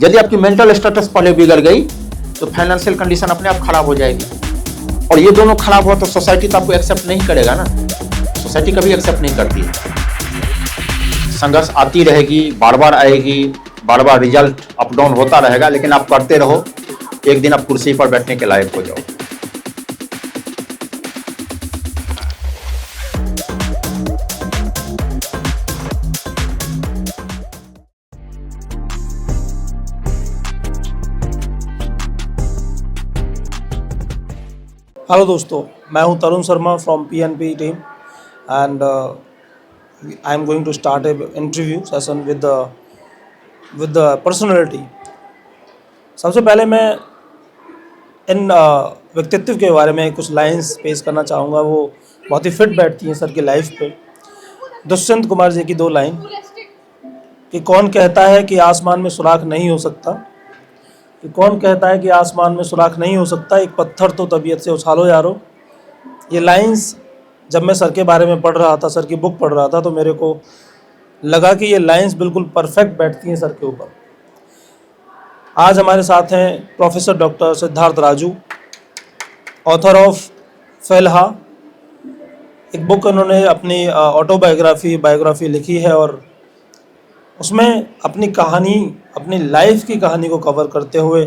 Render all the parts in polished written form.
यदि आपकी mental status पहले बिगड़ गई तो फाइनेंशियल कंडीशन अपने आप खराब हो जाएगी, और ये दोनों खराब हुआ तो सोसाइटी तो आपको एक्सेप्ट नहीं करेगा ना। सोसाइटी कभी एक्सेप्ट नहीं करती है। संघर्ष आती रहेगी, बार बार आएगी, बार बार रिजल्ट अप डाउन होता रहेगा, लेकिन आप करते रहो, एक दिन आप कुर्सी पर बैठने के लायक हो जाओ। हेलो दोस्तों, मैं हूं Tarun Sharma from PNP team and I am going to start a interview session with the personality. सबसे पहले मैं इन व्यक्तित्व के बारे में कुछ लाइंस पेश करना चाहूँगा, वो बहुत ही फिट बैठती हैं सर की लाइफ पे। दुष्यंत कुमार जी की 2 लाइन कि कौन कहता है कि आसमान में सुराख नहीं हो सकता, कि कौन कहता है कि आसमान में सुराख नहीं हो सकता, एक पत्थर तो तबीयत से उछालो यारो। ये लाइंस जब मैं सर के बारे में पढ़ रहा था, सर की बुक पढ़ रहा था, तो मेरे को लगा कि ये लाइंस बिल्कुल परफेक्ट बैठती हैं सर के ऊपर। आज हमारे साथ हैं professor doctor Siddharth Raju, author of फैलहा। एक बुक उन्होंने अपनी बायोग्राफी लिखी है और उसमें अपनी कहानी, अपनी लाइफ की कहानी को कवर करते हुए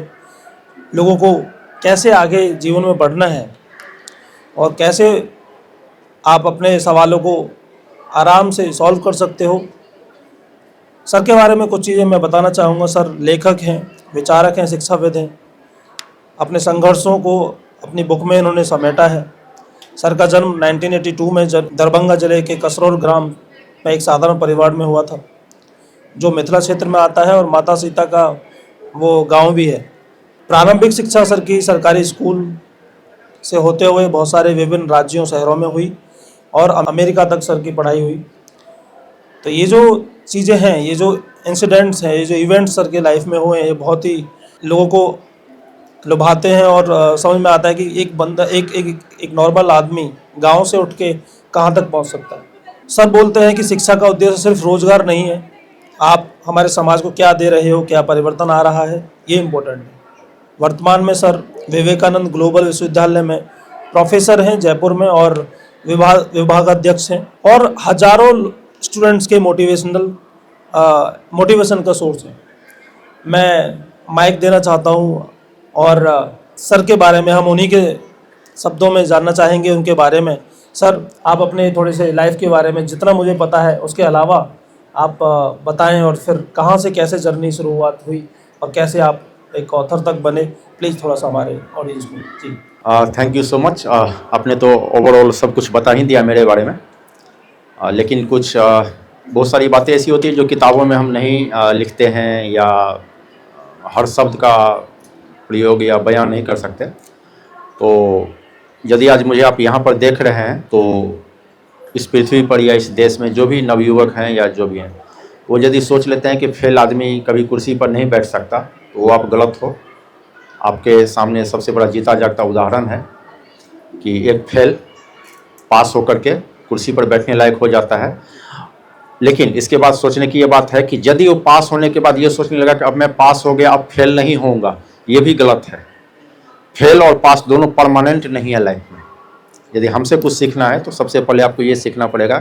लोगों को कैसे आगे जीवन में बढ़ना है और कैसे आप अपने सवालों को आराम से सॉल्व कर सकते हो। सर के बारे में कुछ चीज़ें मैं बताना चाहूँगा। सर लेखक हैं, विचारक हैं, शिक्षाविद हैं। अपने संघर्षों को अपनी बुक में इन्होंने समेटा है। सर का जन्म 1982 में दरभंगा जिले के कसरौल ग्राम में एक साधारण परिवार में हुआ था, जो मिथिला क्षेत्र में आता है और माता सीता का वो गांव भी है। प्रारंभिक शिक्षा सर की सरकारी स्कूल से होते हुए बहुत सारे विभिन्न राज्यों शहरों में हुई और अमेरिका तक सर की पढ़ाई हुई। तो ये जो चीज़ें हैं, ये जो इंसिडेंट्स हैं, ये जो इवेंट्स सर के लाइफ में हुए हैं, ये बहुत ही लोगों को लुभाते हैं और समझ में आता है कि एक बंदा, एक नॉर्मल आदमी गाँव से उठ के कहाँ तक पहुँच सकता है। सर बोलते हैं कि शिक्षा का उद्देश्य सिर्फ रोजगार नहीं है, आप हमारे समाज को क्या दे रहे हो, क्या परिवर्तन आ रहा है, ये इम्पोर्टेंट है। वर्तमान में सर विवेकानंद ग्लोबल विश्वविद्यालय में प्रोफेसर हैं जयपुर में और विभागाध्यक्ष हैं और हजारों स्टूडेंट्स के मोटिवेशन का सोर्स है। मैं माइक देना चाहता हूँ और सर के बारे में हम उन्हीं के शब्दों में जानना चाहेंगे उनके बारे में। सर, आप अपने थोड़े से लाइफ के बारे में जितना मुझे पता है उसके अलावा आप बताएं, और फिर कहाँ से कैसे जर्नी शुरुआत हुई और कैसे आप एक ऑथर तक बने, प्लीज़ थोड़ा सा हमारे ऑडियंस को। जी थैंक यू सो मच। आपने तो ओवरऑल सब कुछ बता ही दिया मेरे बारे में, लेकिन कुछ बहुत सारी बातें ऐसी होती हैं जो किताबों में हम नहीं लिखते हैं या हर शब्द का प्रयोग या बयान नहीं कर सकते। तो यदि आज मुझे आप यहाँ पर देख रहे हैं तो इस पृथ्वी पर या इस देश में जो भी नवयुवक हैं या जो भी हैं, वो यदि सोच लेते हैं कि फेल आदमी कभी कुर्सी पर नहीं बैठ सकता, तो वो आप गलत हो। आपके सामने सबसे बड़ा जीता जागता उदाहरण है कि एक फेल पास होकर के कुर्सी पर बैठने लायक हो जाता है। लेकिन इसके बाद सोचने की ये बात है कि यदि वो पास होने के बाद ये सोचने लगा कि अब मैं पास हो गया, अब फेल नहीं होऊंगा, ये भी गलत है। फेल और पास दोनों परमानेंट नहीं है लाइफ में। यदि हमसे कुछ सीखना है तो सबसे पहले आपको ये सीखना पड़ेगा,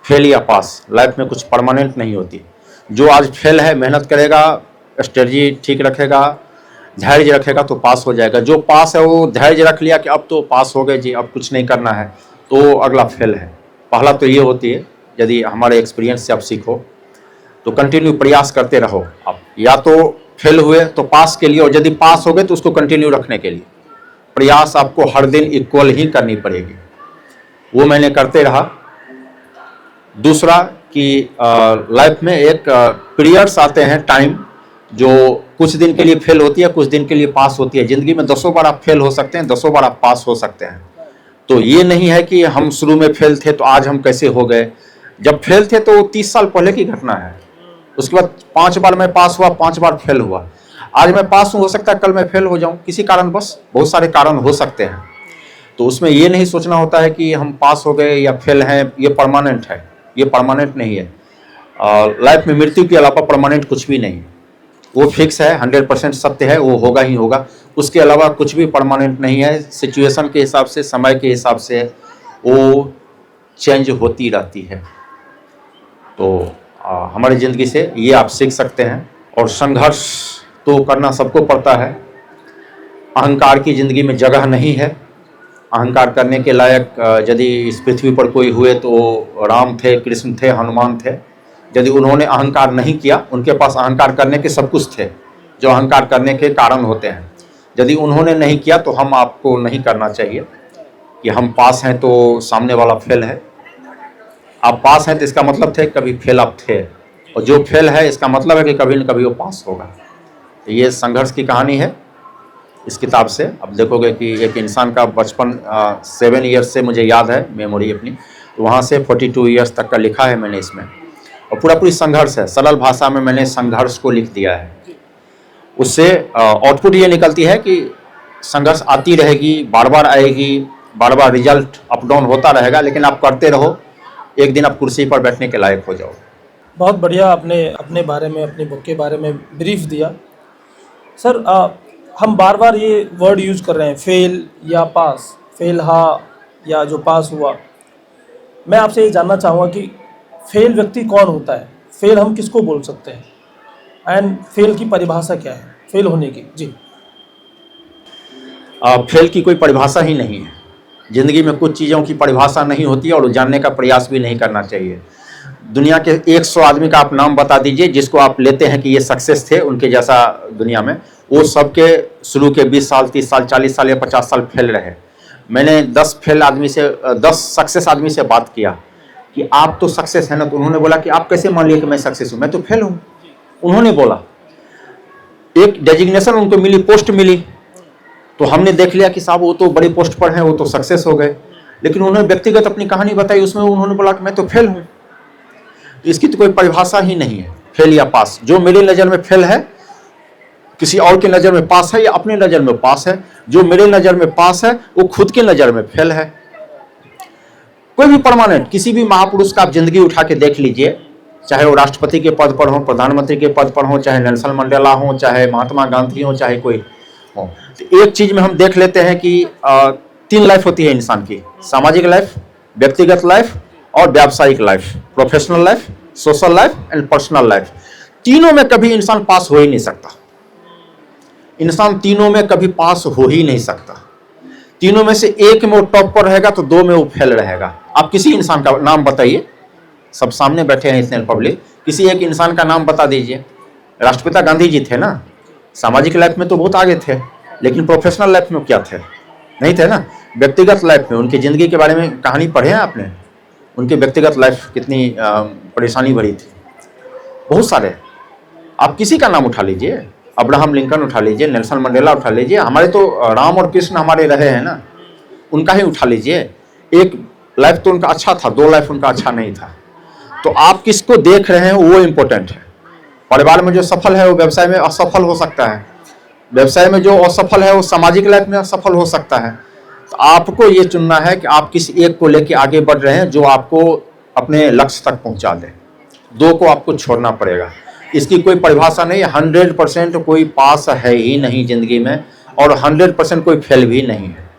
फेल या पास लाइफ में कुछ परमानेंट नहीं होती। जो आज फेल है, मेहनत करेगा, स्ट्रेटजी ठीक रखेगा, धैर्य रखेगा तो पास हो जाएगा। जो पास है वो धैर्य रख लिया कि अब तो पास हो गए जी, अब कुछ नहीं करना है, तो अगला फेल है। पहला तो ये होती है, यदि हमारे एक्सपीरियंस से आप सीखो तो कंटिन्यू प्रयास करते रहो। आप या तो फेल हुए तो पास के लिए, और यदि पास हो गए तो उसको कंटिन्यू रखने के लिए प्रयास आपको हर दिन इक्वल ही करनी पड़ेगी। वो मैंने करते रहा। दूसरा कि लाइफ में एक पीरियड्स आते हैं, टाइम, जो कुछ दिन के लिए फेल होती है, कुछ दिन के लिए पास होती है। ज़िंदगी में 10 बार आप फेल हो सकते हैं, 10 बार आप पास हो सकते हैं। तो ये नहीं है कि हम शुरू में फेल थे तो आज हम कैसे हो गए। जब फेल थे तो 30 साल पहले की घटना है। उसके बाद 5 बार मैं पास हुआ, 5 बार फेल हुआ। आज मैं पास हूँ, हो सकता है कल मैं फेल हो जाऊँ किसी कारण, बस बहुत सारे कारण हो सकते हैं। तो उसमें ये नहीं सोचना होता है कि हम पास हो गए या फेल हैं, ये परमानेंट है। ये परमानेंट नहीं है। लाइफ में मृत्यु के अलावा परमानेंट कुछ भी नहीं। वो फिक्स है, 100% सत्य है, वो होगा ही होगा। उसके अलावा कुछ भी परमानेंट नहीं है। सिचुएशन के हिसाब से, समय के हिसाब से वो चेंज होती रहती है। तो हमारी ज़िंदगी से ये आप सीख सकते हैं। और संघर्ष तो करना सबको पड़ता है। अहंकार की ज़िंदगी में जगह नहीं है। अहंकार करने के लायक यदि इस पृथ्वी पर कोई हुए तो राम थे, कृष्ण थे, हनुमान थे। यदि उन्होंने अहंकार नहीं किया, उनके पास अहंकार करने के सब कुछ थे जो अहंकार करने के कारण होते हैं। यदि उन्होंने नहीं किया तो हम आपको नहीं करना चाहिए कि हम पास हैं तो सामने वाला फेल है। आप पास हैं तो इसका मतलब थे कभी फेल आप थे, और जो फेल है इसका मतलब है कि कभी न कभी वो पास होगा। तो ये संघर्ष की कहानी है इस किताब से। अब देखोगे कि एक इंसान का बचपन 7 ईयर्स से मुझे याद है मेमोरी अपनी, तो वहाँ से 42 ईयर्स तक का लिखा है मैंने इसमें, और पूरी संघर्ष है। सरल भाषा में मैंने संघर्ष को लिख दिया है। उससे आउटपुट ये निकलती है कि संघर्ष आती रहेगी, बार बार आएगी, बार बार रिजल्ट अप डाउन होता रहेगा, लेकिन आप करते रहो, एक दिन आप कुर्सी पर बैठने के लायक हो जाओ। बहुत बढ़िया आपने अपने बारे में, अपनी बुक के बारे में ब्रीफ दिया। सर, हम बार बार ये वर्ड यूज़ कर रहे हैं, फेल या पास, फेल हाँ या जो पास हुआ। मैं आपसे ये जानना चाहूँगा कि फेल व्यक्ति कौन होता है, फेल हम किसको बोल सकते हैं, एंड फेल की परिभाषा क्या है, फेल होने की? जी। फेल की कोई परिभाषा ही नहीं है। ज़िंदगी में कुछ चीज़ों की परिभाषा नहीं होती है और जानने का प्रयास भी नहीं करना चाहिए। दुनिया के 100 आदमी का आप नाम बता दीजिए जिसको आप लेते हैं कि ये सक्सेस थे उनके जैसा दुनिया में, वो सबके शुरू के 20 साल, 30 साल, 40 साल या 50 साल फेल रहे। मैंने 10 सक्सेस आदमी से बात किया कि आप तो सक्सेस है ना, तो उन्होंने बोला कि आप कैसे मान लिए कि मैं सक्सेस हूँ, मैं तो फेल हूँ। उन्होंने बोला, एक डेजिग्नेशन उनको मिली, पोस्ट मिली, तो हमने देख लिया कि साहब वो तो बड़ी पोस्ट पर हैं, वो तो सक्सेस हो गए। लेकिन उन्होंने व्यक्तिगत अपनी कहानी बताई, उसमें उन्होंने बोला कि मैं तो फेल हूँ। तो इसकी तो कोई परिभाषा ही नहीं है, फेल या पास। जो मेरी नज़र में फेल है, किसी और की नज़र में पास है, या अपने नज़र में पास है। जो मेरे नज़र में पास है वो खुद की नज़र में फेल है। कोई भी परमानेंट, किसी भी महापुरुष का आप जिंदगी उठा के देख लीजिए, चाहे वो राष्ट्रपति के पद पर हो, प्रधानमंत्री के पद पर हो, चाहे नेल्सन मंडेला हो, चाहे महात्मा गांधी हो, चाहे कोई हो, तो एक चीज में हम देख लेते हैं कि 3 लाइफ होती है इंसान की: सामाजिक लाइफ, व्यक्तिगत लाइफ और व्यावसायिक life, professional life, social life and personal life. तीनों में कभी इंसान पास हो ही नहीं सकता। इंसान तीनों में कभी पास हो ही नहीं सकता। तीनों में से एक में वो टॉप पर रहेगा तो 2 में वो फेल रहेगा। आप किसी इंसान का नाम बताइए, सब सामने बैठे हैं इतने पब्लिक, किसी एक इंसान का नाम बता दीजिए। राष्ट्रपिता गांधी जी थे ना, सामाजिक लाइफ में तो बहुत आगे थे, लेकिन प्रोफेशनल लाइफ में क्या थे? नहीं थे ना। व्यक्तिगत लाइफ में उनकी ज़िंदगी के बारे में कहानी पढ़े हैं आपने? उनकी व्यक्तिगत लाइफ कितनी परेशानी भरी थी। बहुत सारे, आप किसी का नाम उठा लीजिए, अब्राहम लिंकन उठा लीजिए, नेल्सन मंडेला उठा लीजिए, हमारे तो राम और कृष्ण हमारे रहे हैं ना, उनका ही उठा लीजिए। एक लाइफ तो उनका अच्छा था, 2 लाइफ उनका अच्छा नहीं था। तो आप किसको देख रहे हैं वो इम्पोर्टेंट है। परिवार में जो सफल है वो व्यवसाय में असफल हो सकता है, व्यवसाय में जो असफल है वो सामाजिक लाइफ में असफल हो सकता है। तो आपको ये चुनना है कि आप किस एक को लेके आगे बढ़ रहे हैं जो आपको अपने लक्ष्य तक पहुंचा दे। 2 को आपको छोड़ना पड़ेगा। इसकी कोई परिभाषा नहीं है। 100% कोई पास है ही नहीं जिंदगी में, और 100% कोई फेल भी नहीं है।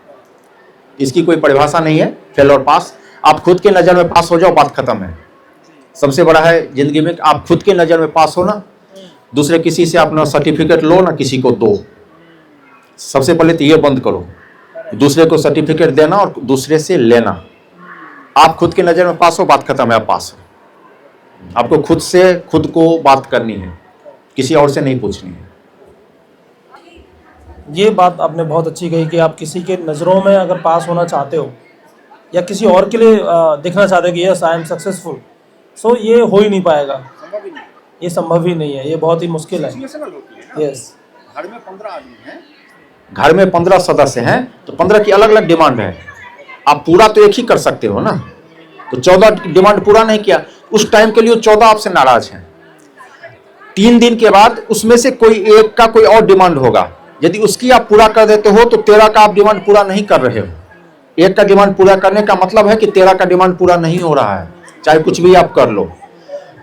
इसकी कोई परिभाषा नहीं है फेल और पास। आप खुद के नज़र में पास हो जाओ, बात खत्म है। सबसे बड़ा है जिंदगी में आप खुद के नज़र में पास हो ना, दूसरे किसी से आप ना सर्टिफिकेट लो ना किसी को दो। सबसे पहले तो ये बंद करो, दूसरे को सर्टिफिकेट देना और दूसरे से लेना। आप खुद के नज़र में पास हो, बात खत्म है, आप पास हो। आपको खुद से खुद को बात करनी है, किसी और से नहीं पूछनी है। ये बात आपने बहुत अच्छी कही कि आप किसी के नज़रों में अगर पास होना चाहते हो या किसी और के लिए दिखना चाहते हो कि यस आई एम सक्सेसफुल, सो ये हो ही नहीं पाएगा, ये संभव ही नहीं है, ये बहुत ही मुश्किल है। यस, घर में 15 आदमी हैं, घर में 15 सदस्य हैं, तो 15 की अलग अलग डिमांड है। आप पूरा तो एक ही कर सकते हो ना, तो 14 डिमांड पूरा नहीं किया, उस टाइम के लिए 14 आपसे नाराज हैं। 3 दिन के बाद उसमें से कोई एक का कोई और डिमांड होगा, यदि उसकी आप पूरा कर देते हो तो 13 का आप डिमांड पूरा नहीं कर रहे हो। एक का डिमांड पूरा करने का मतलब है कि 13 का डिमांड पूरा नहीं हो रहा है, चाहे कुछ भी आप कर लो।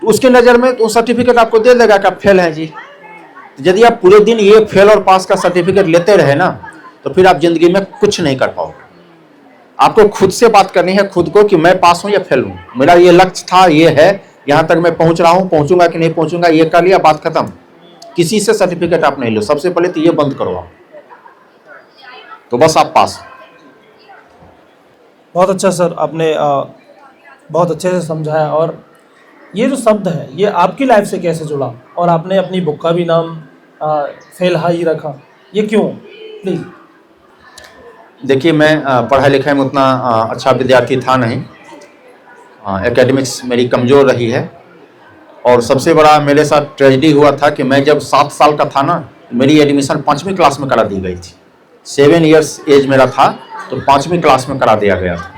तो उसके नज़र में तो सर्टिफिकेट आपको दे देगा कि आप फेल हैं जी, यदि आप पूरे दिन ये फेल और पास का सर्टिफिकेट लेते रहे ना, तो फिर आप जिंदगी में कुछ नहीं कर पाओगे। आपको खुद से बात करनी है, खुद को, कि मैं पास हूं या फेल हूं, मेरा ये लक्ष्य था, ये है, यहां तक मैं पहुंच रहा हूं, पहुंचूंगा कि नहीं पहुंचूंगा, ये कर लिया, बात खत्म। किसी से सर्टिफिकेट आप नहीं लो, सबसे पहले तो ये बंद करो आप, तो बस आप पास। बहुत अच्छा सर, आपने बहुत अच्छे से समझाया। और ये जो शब्द है ये आपकी लाइफ से कैसे जुड़ा, और आपने अपनी बुक का भी नाम फेल हाई रखा, ये क्यों, प्लीज़। देखिए, मैं पढ़ाई लिखाई में उतना अच्छा विद्यार्थी था नहीं, एकेडमिक्स मेरी कमज़ोर रही है। और सबसे बड़ा मेरे साथ ट्रेजेडी हुआ था कि मैं जब 7 साल का था ना, मेरी एडमिशन 5वीं क्लास में करा दी गई थी। 7 इयर्स एज मेरा था, तो 5वीं क्लास में करा दिया गया था।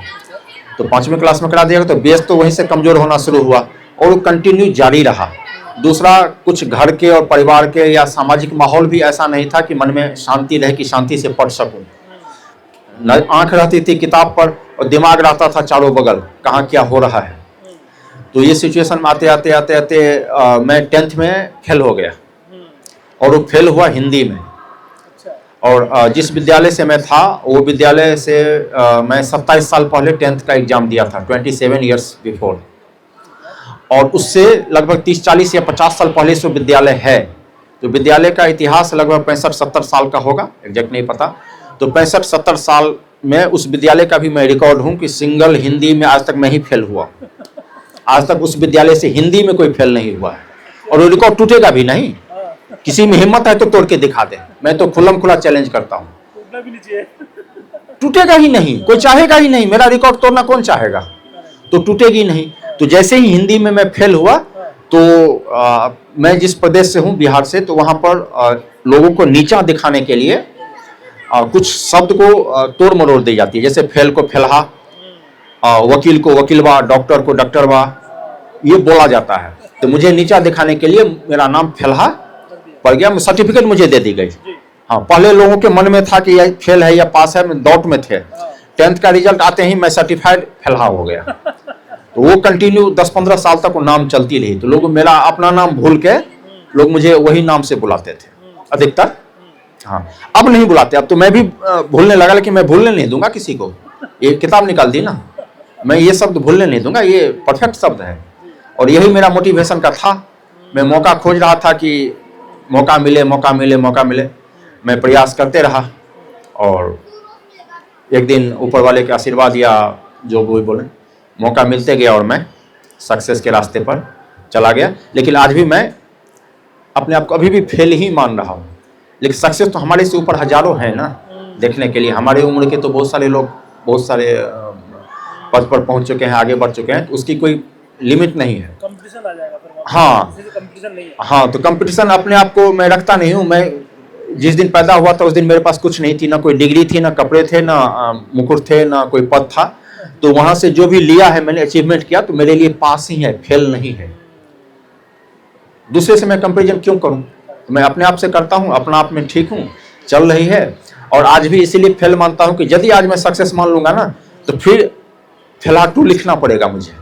तो 5वीं क्लास में करा दिया गया, तो बेस तो वहीं से कमज़ोर होना शुरू हुआ, और वो कंटिन्यू जारी रहा। दूसरा, कुछ घर के और परिवार के या सामाजिक माहौल भी ऐसा नहीं था कि मन में शांति रहे, कि शांति से पढ़ सकूँ। आंख रहती थी किताब पर, और दिमाग रहता था चारों बगल, कहाँ क्या हो रहा है। तो ये सिचुएशन में आते आते मैं 10th में फेल हो गया, और वो फेल हुआ हिंदी में। और जिस विद्यालय से मैं था, वो विद्यालय से मैं 27 साल पहले 10th का एग्जाम दिया था, 27 ईयर्स बिफोर। और उससे लगभग 30-40 या 50 साल पहले से विद्यालय है। तो विद्यालय का इतिहास लगभग 65-70 साल का होगा, एग्जैक्ट नहीं पता। तो 65-70 साल में उस विद्यालय का भी मैं रिकॉर्ड हूँ कि सिंगल हिंदी में आज तक मैं ही फेल हुआ। आज तक उस विद्यालय से हिंदी में कोई फेल नहीं हुआ है, और वो रिकॉर्ड टूटेगा भी नहीं। किसी में हिम्मत है तो तोड़ के दिखा दे, मैं तो खुल्लम खुला चैलेंज करता हूँ। टूटेगा ही नहीं, कोई चाहेगा ही नहीं, मेरा रिकॉर्ड तोड़ना कौन चाहेगा, तो टूटेगी नहीं। तो जैसे ही हिंदी में मैं फेल हुआ, तो मैं जिस प्रदेश से हूँ, बिहार से, तो वहाँ पर लोगों को नीचा दिखाने के लिए कुछ शब्द को तोड़ मरोड़ दी जाती है। जैसे फेल को फेलहा, वकील को वकीलवा, डॉक्टर को डॉक्टरवा, ये बोला जाता है। तो मुझे नीचा दिखाने के लिए मेरा नाम फेलहा पड़ गया, सर्टिफिकेट मुझे दे दी गई। हाँ, पहले लोगों के मन में था कि यह फेल है या पास है, डाउट में थे। 10th का रिजल्ट आते ही मैं सर्टिफाइड फेलहा हो गया। तो वो कंटिन्यू 10-15 साल तक वो नाम चलती रही। तो लोग मेरा अपना नाम भूल के लोग मुझे वही नाम से बुलाते थे अधिकतर। हाँ, अब नहीं बुलाते, अब तो मैं भी भूलने लगा, लेकिन मैं भूलने नहीं दूंगा किसी को। ये किताब निकाल दी ना, मैं ये शब्द भूलने नहीं दूंगा, ये परफेक्ट शब्द है। और यही मेरा मोटिवेशन का था। मैं मौका खोज रहा था कि मौका मिले, मौका मिले, मौका मिले। मैं प्रयास करते रहा, और एक दिन ऊपर वाले के आशीर्वाद या जो भी बोले, मौका मिलते गया, और मैं सक्सेस के रास्ते पर चला गया। लेकिन आज भी मैं अपने आप को अभी भी फेल ही मान रहा हूँ। लेकिन सक्सेस तो हमारे से ऊपर हजारों हैं ना देखने के लिए। हमारे उम्र के तो बहुत सारे लोग बहुत सारे पद पर पहुंच चुके हैं, आगे बढ़ चुके हैं, तो उसकी कोई लिमिट नहीं है। कंपटीशन आ जाएगा फिर। हाँ, कंपटीशन नहीं है। हाँ, तो कंपटीशन अपने आप को मैं रखता नहीं हूँ। मैं जिस दिन पैदा हुआ था उस दिन मेरे पास कुछ नहीं थी, ना कोई डिग्री थी, ना कपड़े थे, ना मुकुट थे, ना कोई पद था। तो वहां से जो भी लिया है मैंने, अचीवमेंट किया, तो मेरे लिए पास ही है, फेल नहीं है। दूसरे से मैं कंपेरिजन क्यों करूं? तो मैं अपने आप से करता हूं, अपना आप में ठीक हूं, चल रही है। और आज भी इसीलिए फेल मानता हूं कि यदि आज मैं सक्सेस मान लूंगा ना, तो फिर फेलहा 2 लिखना पड़ेगा मुझे,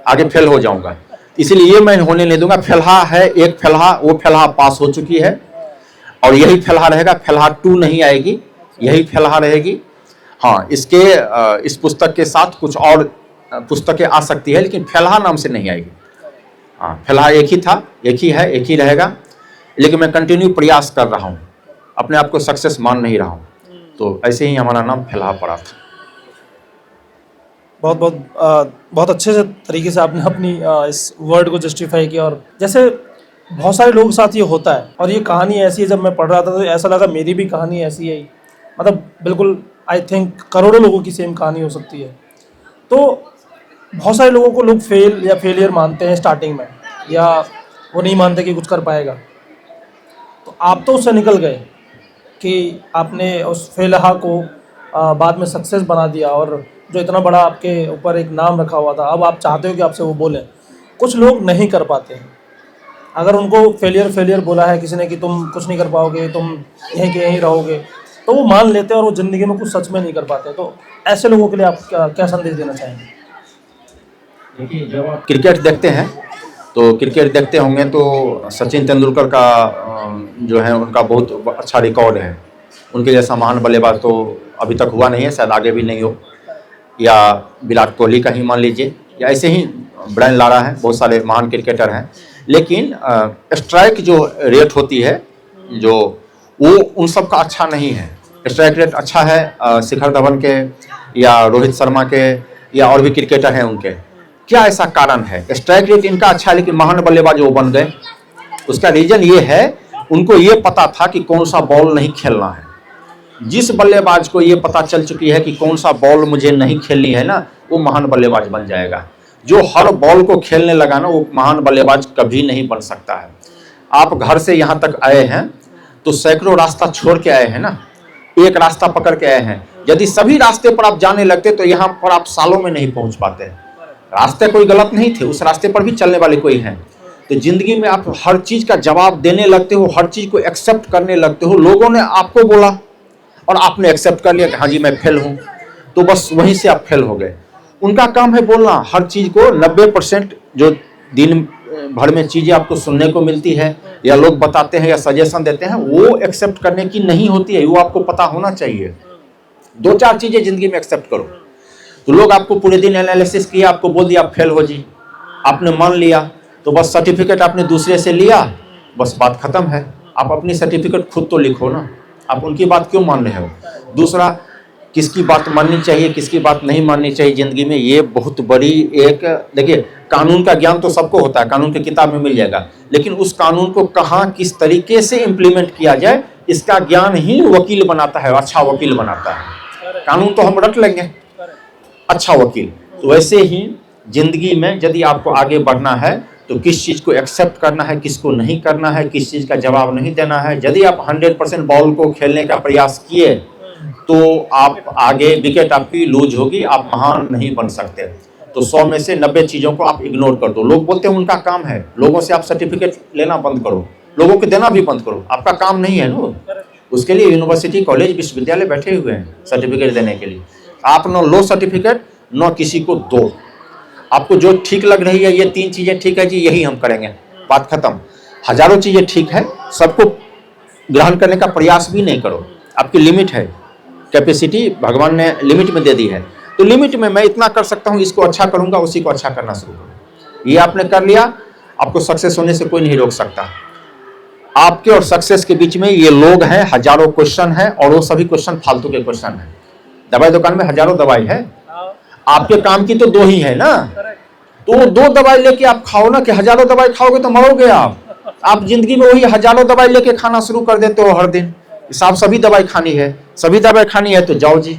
आगे फेल हो जाऊंगा। इसीलिए ये मैं होने नहीं दूंगा। फेलहा है एक फेलहा, वो फेलहा पास हो चुकी है, और यही फेलहा रहेगा। फेलहा 2 नहीं आएगी, यही फेलहा रहेगी। हाँ, इस पुस्तक के साथ कुछ और पुस्तकें आ सकती है, लेकिन फेलहा नाम से नहीं आएगी। हाँ, फेलहा एक ही था, एक ही है, एक ही रहेगा। लेकिन मैं कंटिन्यू प्रयास कर रहा हूँ, अपने आप को सक्सेस मान नहीं रहा हूँ। तो ऐसे ही हमारा नाम फेलहा पड़ा था। बहुत अच्छे से तरीके से आपने अपनी इस वर्ड को जस्टिफाई किया। और जैसे बहुत सारे लोगों के साथ ये होता है, और ये कहानी ऐसी है, जब मैं पढ़ रहा था तो ऐसा लगा मेरी भी कहानी ऐसी है। मतलब बिल्कुल आई थिंक करोड़ों लोगों की सेम कहानी हो सकती है। तो बहुत सारे लोगों को लोग फेल या फेलियर मानते हैं स्टार्टिंग में, या वो नहीं मानते कि कुछ कर पाएगा। तो आप तो उससे निकल गए कि आपने उस फेलहा को बाद में सक्सेस बना दिया, और जो इतना बड़ा आपके ऊपर एक नाम रखा हुआ था, अब आप चाहते हो कि आपसे वो बोलें। कुछ लोग नहीं कर पाते हैं। अगर उनको फेलियर बोला है किसी ने कि तुम कुछ नहीं कर पाओगे, तुम यहीं के यहीं रहोगे, तो वो मान लेते हैं और वो ज़िंदगी में कुछ सच में नहीं कर पाते। तो ऐसे लोगों के लिए आप क्या संदेश देना चाहेंगे? देखिए, जब आप क्रिकेट देखते हैं तो क्रिकेट देखते होंगे तो सचिन तेंदुलकर का जो है उनका बहुत अच्छा रिकॉर्ड है। उनके जैसा महान बल्लेबाज तो अभी तक हुआ नहीं है, शायद आगे भी नहीं हो। या विराट कोहली का ही मान लीजिए, या ऐसे ही ब्रायन लारा है, बहुत सारे महान क्रिकेटर हैं। लेकिन स्ट्राइक जो रेट होती है जो, वो उन सब का अच्छा नहीं है। स्ट्राइक रेट अच्छा है शिखर धवन के या रोहित शर्मा के या और भी क्रिकेटर हैं उनके। क्या ऐसा कारण है? स्ट्राइक रेट इनका अच्छा है लेकिन महान बल्लेबाज वो बन गए। उसका रीजन ये है, उनको ये पता था कि कौन सा बॉल नहीं खेलना है। जिस बल्लेबाज को ये पता चल चुकी है कि कौन सा बॉल मुझे नहीं खेलनी है ना, वो महान बल्लेबाज बन जाएगा। जो हर बॉल को खेलने लगा ना, वो महान बल्लेबाज कभी नहीं बन सकता है। आप घर से यहाँ तक आए हैं तो सैकड़ों रास्ता छोड़ के आए हैं ना, एक रास्ता पकड़ के आए हैं। यदि सभी रास्ते पर आप जाने लगते तो यहाँ पर आप सालों में नहीं पहुँच पाते। रास्ते कोई गलत नहीं थे, उस रास्ते पर भी चलने वाले कोई हैं। तो जिंदगी में आप हर चीज का जवाब देने लगते हो, हर चीज को एक्सेप्ट करने लगते हो। लोगों ने आपको बोला और आपने एक्सेप्ट कर लिया कि हाँ जी मैं फेल हूँ, तो बस वहीं से आप फेल हो गए। उनका काम है बोलना हर चीज को। 90% जो दिन भर में चीजें आपको सुनने को मिलती है या लोग बताते हैं या सजेशन देते हैं, वो एक्सेप्ट करने की नहीं होती है। वो आपको पता होना चाहिए। 2-4 चीजें जिंदगी में एक्सेप्ट करो। तो लोग आपको पूरे दिन एनालिसिस किया, आपको बोल दिया आप फेल हो जी, आपने मान लिया, तो बस सर्टिफिकेट आपने दूसरे से लिया, बस बात खत्म है। आप अपनी सर्टिफिकेट खुद तो लिखो ना, आप उनकी बात क्यों मान रहे हो? दूसरा, किसकी बात माननी चाहिए किसकी बात नहीं माननी चाहिए जिंदगी में, ये बहुत बड़ी एक, देखिए कानून का ज्ञान तो सबको होता है, कानून की किताब में मिल जाएगा, लेकिन उस कानून को कहाँ किस तरीके से इम्प्लीमेंट किया जाए, इसका ज्ञान ही वकील बनाता है, अच्छा वकील बनाता है। कानून तो हम रट लेंगे, अच्छा वकील। तो वैसे ही जिंदगी में यदि आपको आगे बढ़ना है तो किस चीज़ को एक्सेप्ट करना है, किसको नहीं करना है, किस चीज़ का जवाब नहीं देना है। यदि आप 100% बॉल को खेलने का प्रयास किए तो आप आगे, विकेट आपकी लूज होगी, आप महान नहीं बन सकते। तो 100 में से 90 चीज़ों को आप इग्नोर कर दो। लोग बोलते हैं उनका काम है, लोगों से आप सर्टिफिकेट लेना बंद करो, लोगों को देना भी बंद करो, आपका काम नहीं है ना। उसके लिए यूनिवर्सिटी, कॉलेज, विश्वविद्यालय बैठे हुए हैं सर्टिफिकेट देने के लिए। आप न लो सर्टिफिकेट, न किसी को दो। आपको जो ठीक लग रही है, ये 3 चीज़ें ठीक है जी, यही हम करेंगे, बात खत्म। हजारों चीज़ें ठीक है, सबको ग्रहण करने का प्रयास भी नहीं करो। आपकी लिमिट है, कैपेसिटी भगवान ने लिमिट में दे दी है, तो लिमिट में मैं इतना कर सकता हूँ, इसको अच्छा करूँगा, उसी को अच्छा करना शुरू करो। ये आपने कर लिया, आपको सक्सेस होने से कोई नहीं रोक सकता। आपके और सक्सेस के बीच में ये लोग हैं, हजारों क्वेश्चन हैं, और वो सभी क्वेश्चन फालतू के क्वेश्चन हैं। दवाई दुकान में हजारों दवाई है, आपके काम की तो 2 ही है ना, तो 2 दवाई लेके आप खाओ ना, कि हजारों दवाई खाओगे तो मरोगे आप जिंदगी में वही हजारों दवाई लेके खाना शुरू कर देते हो हर दिन। साहब सभी दवाई खानी है, सभी दवाई खानी है तो जाओ जी,